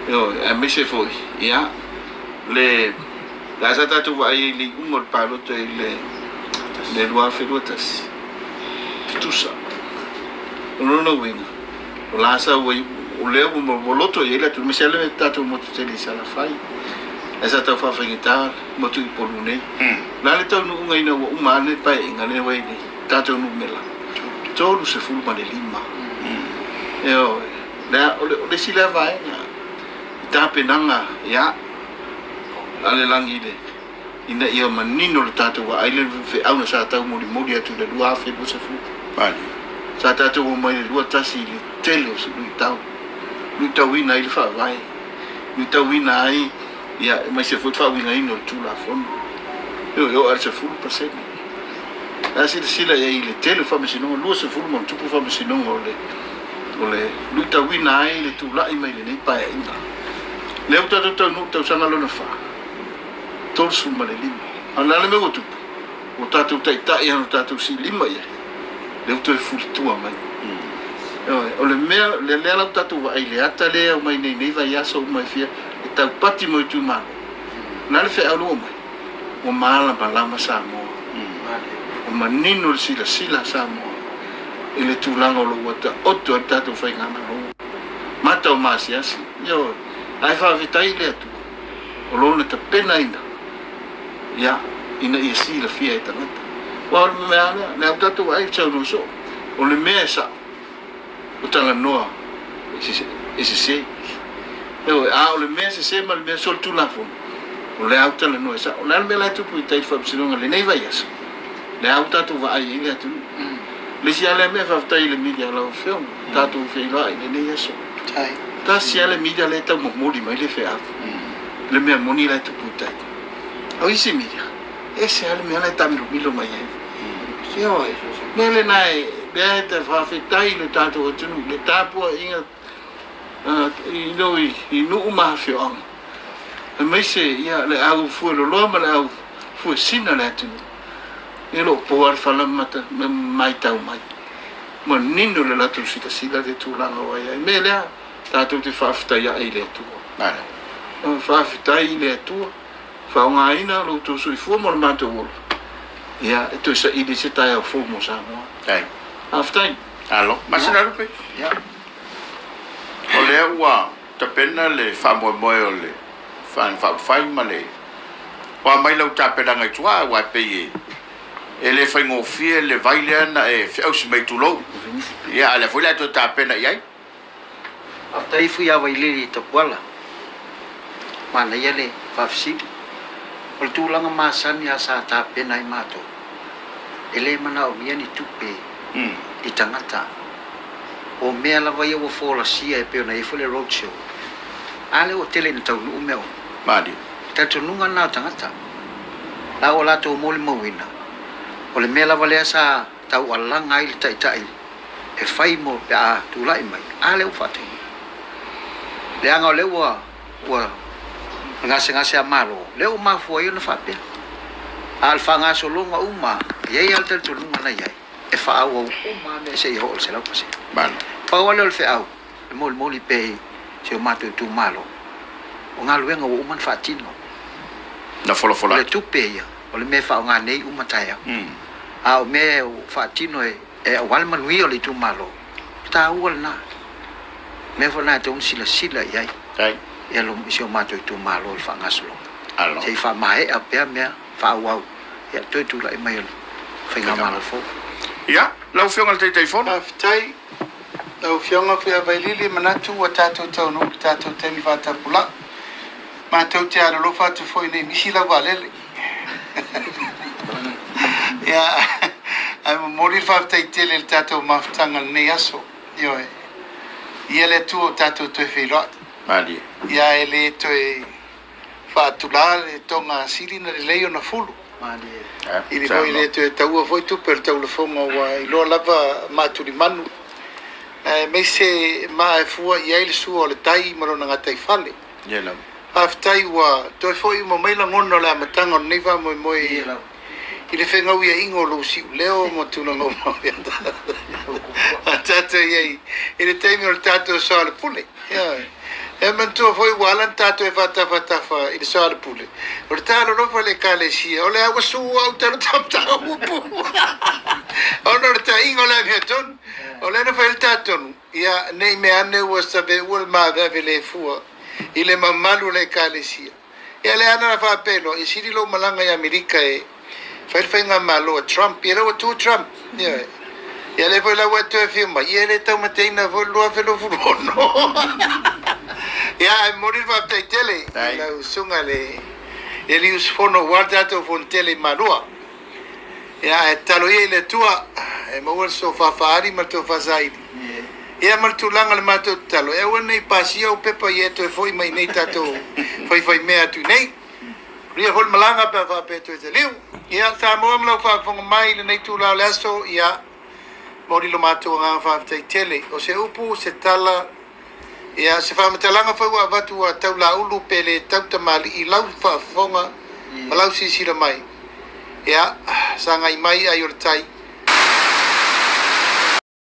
Yo a me se foi. Ya le la sa tatou va ai li un palo te le le lua whenua tasi. Tusa. Unona winga. O lasa o leo mo loto e le tu me sele me tatu mo tu tele sala fai. Esa tau fa fingita mo tu polu nei. La le tau nu ngai na o umane pa inga le wei ni. Tatu nu mela. Tolu se fulu ma le lima. Eo, le sila vai na. Ta penanga ya. Ale langi le. Ina ia manino le tatu wa ai fe au na sa tau mori atu le lua fe mo se fulu. Vale. Sa tatu o mai lua tasi le tele o se lui tau. Lui tau ina i le wha vai. Lui tau ina ai, ia mai se fuit wha wina ino le tula fono. Eo ar se fulu paseni. A sila ia i le tele wha mesinonga, lua se fulu mon tupu wha mesinonga o le lui tau ina ai le tula i mai le nei pae ina. Leo tau nuk tau sanga lona wha. Tolsu ma le lima. Anale me o tupu. O tatu taitai anu tatu si lima ia. Leo toi fulitua mai. O le mea, le lea lau tatu wa ai le ata lea o mai nei vai aso o mai fia, e tau pati mo i tu mano. Nā le whea alu o mai, o maala malama sa moa. O manino le sila sa moa. E le tūlanga o lo wata oto a tatu whai ngana lo. Mata o maasi asi. Yo, ai whaavitai lea tu. O lo na ta pena ina. Ia, ina ia sila fia e tangata. Wa me ana na tatu ai tau no so o le mesa o tala noa ese se o le mesa se mal me sol tu la fo o le auta le noa sa o le me la tu pu tai fa psilonga le nei vai as le auta tu vai ile tu le si ale me fa tai le media la film tatu fe la ile nei aso tai ta si ale media le tau mo di mai le fe a le me moni la tu pu tai o isi media ese ale me la tamilo milo mai Io, nele nai, bete fa fitai le tato o tunu, le tapua inga i nu umafio ang. E mai se ia le au fu lo loma le au fu sina le tunu. E lo poar fala mata mai tau mai. Ma nino le latu sita sila de tu langa wa ia. Me lea tato te fa fitai ia i le tu. Vale. Fa fitai le tu. Fa unga ina lo tu sui fu mo mato wolo. Ia, e tu sa idi se tai au fumo sa moa. Ai. Aftai. Alo, masina rupe. Ia. O le ua, ta pena le wha moe o le whai ma le. Wa mai lau ta pena ngai tua wa pe e le whai ngofie le vai le ana e whiau si mai tulou. Ia, ale fwila tu ta pena iai. Aftai fui awa i liri ta puala. Mana ia le whafisiri. O le tūlanga māsani a sa tā pena i mātou. E le mana o mia ni tupe i tangata. O mea lawa ia wa fōla sia e peo na ifo le roadshow. Ale o tele ni tau nuu meo. Madi. Tato nunga nā tangata. La o lato o mole mawina. O le mea lawa lea sa tau alanga i le taitai. E whai mo pe a tūlai mai. Ale o whate. Le anga o le ua ngase a malo leo mafua yo na fape al fanga so longa uma ye al tel tulunga na ye e fa au uma me se ho se la pase ban pa wala le fa au mol pe se o mato tu malo o ngalu nga o man fatino na fola le tu pe ya o le me fa nga nei uma taya a o me o fatino e wal man wi o le tu malo ta wal na me fo na te sila ye ai e lo si o mato tu malo le fanga solo alo sei fa mai a pe me fa wow ya tu la mai fa nga malo fo ia lau fionga te telefone Aftai, au fionga fia vailili manatu wa tātou tau no tātou teni whāta pula. Mātou te ara lofa tu foi nei misi la walele. Ia, ai mori whaftai tele le tātou mawhtanga nei aso. Ioe, ia le tu o tātou toi whiroa. Madi. Ia e le toi whaatula le tonga sirina le leo na fulu. I le foi le toi taua foi tu per tau le fonga wa i loa lava māturi manu. Me se maa e fua i aile sua o le tai marona ngā tai whale. Ia lau. Aftai wa toi foi mo meila ngono le amatanga o neiva moe moe i le whengau ia ingo lo si leo mo tuna ngau mau ia. Tata iei. I le teimi o le tato sa le pule. E man tu foi walan tato e fata i so al pule. O talo no foi le kale si. O le awa su au talo tam tau pu. O no ta ingo le meton. O le no foi el tato. Ia nei me ane wa sabe ul ma da vele fua. Ile mamalu le kale si. Ia le ana fa pelo e siri lo malanga ya Amerika e. Fai nga malo Trump. Ia lo tu Trump. Ia le foi la wa tu firma. Ia le tau matena vo lo felo fu no. Ya, morir va a tele. La usunga le. Ele us fono guarda to fon tele manua. Ya, talo ye le tua. E mo wel so fa fari ma to fa sai. Ya mal tu langa le mato talo. E wona i pasia o pepa ye to foi mai nei tato. Foi mea tu nei. Ria hol malanga pa fa pe to te liu. Ya sa mo am lo fa fon mai le nei tu la laso ya. Mori lo mato nga fa tele. O se upu se tala. Ia se whamatalanga whau a watu a tau la ulu pele tau tamali I lau whaafonga, malau sisira mai. Ia, sa ngai mai ai o tai.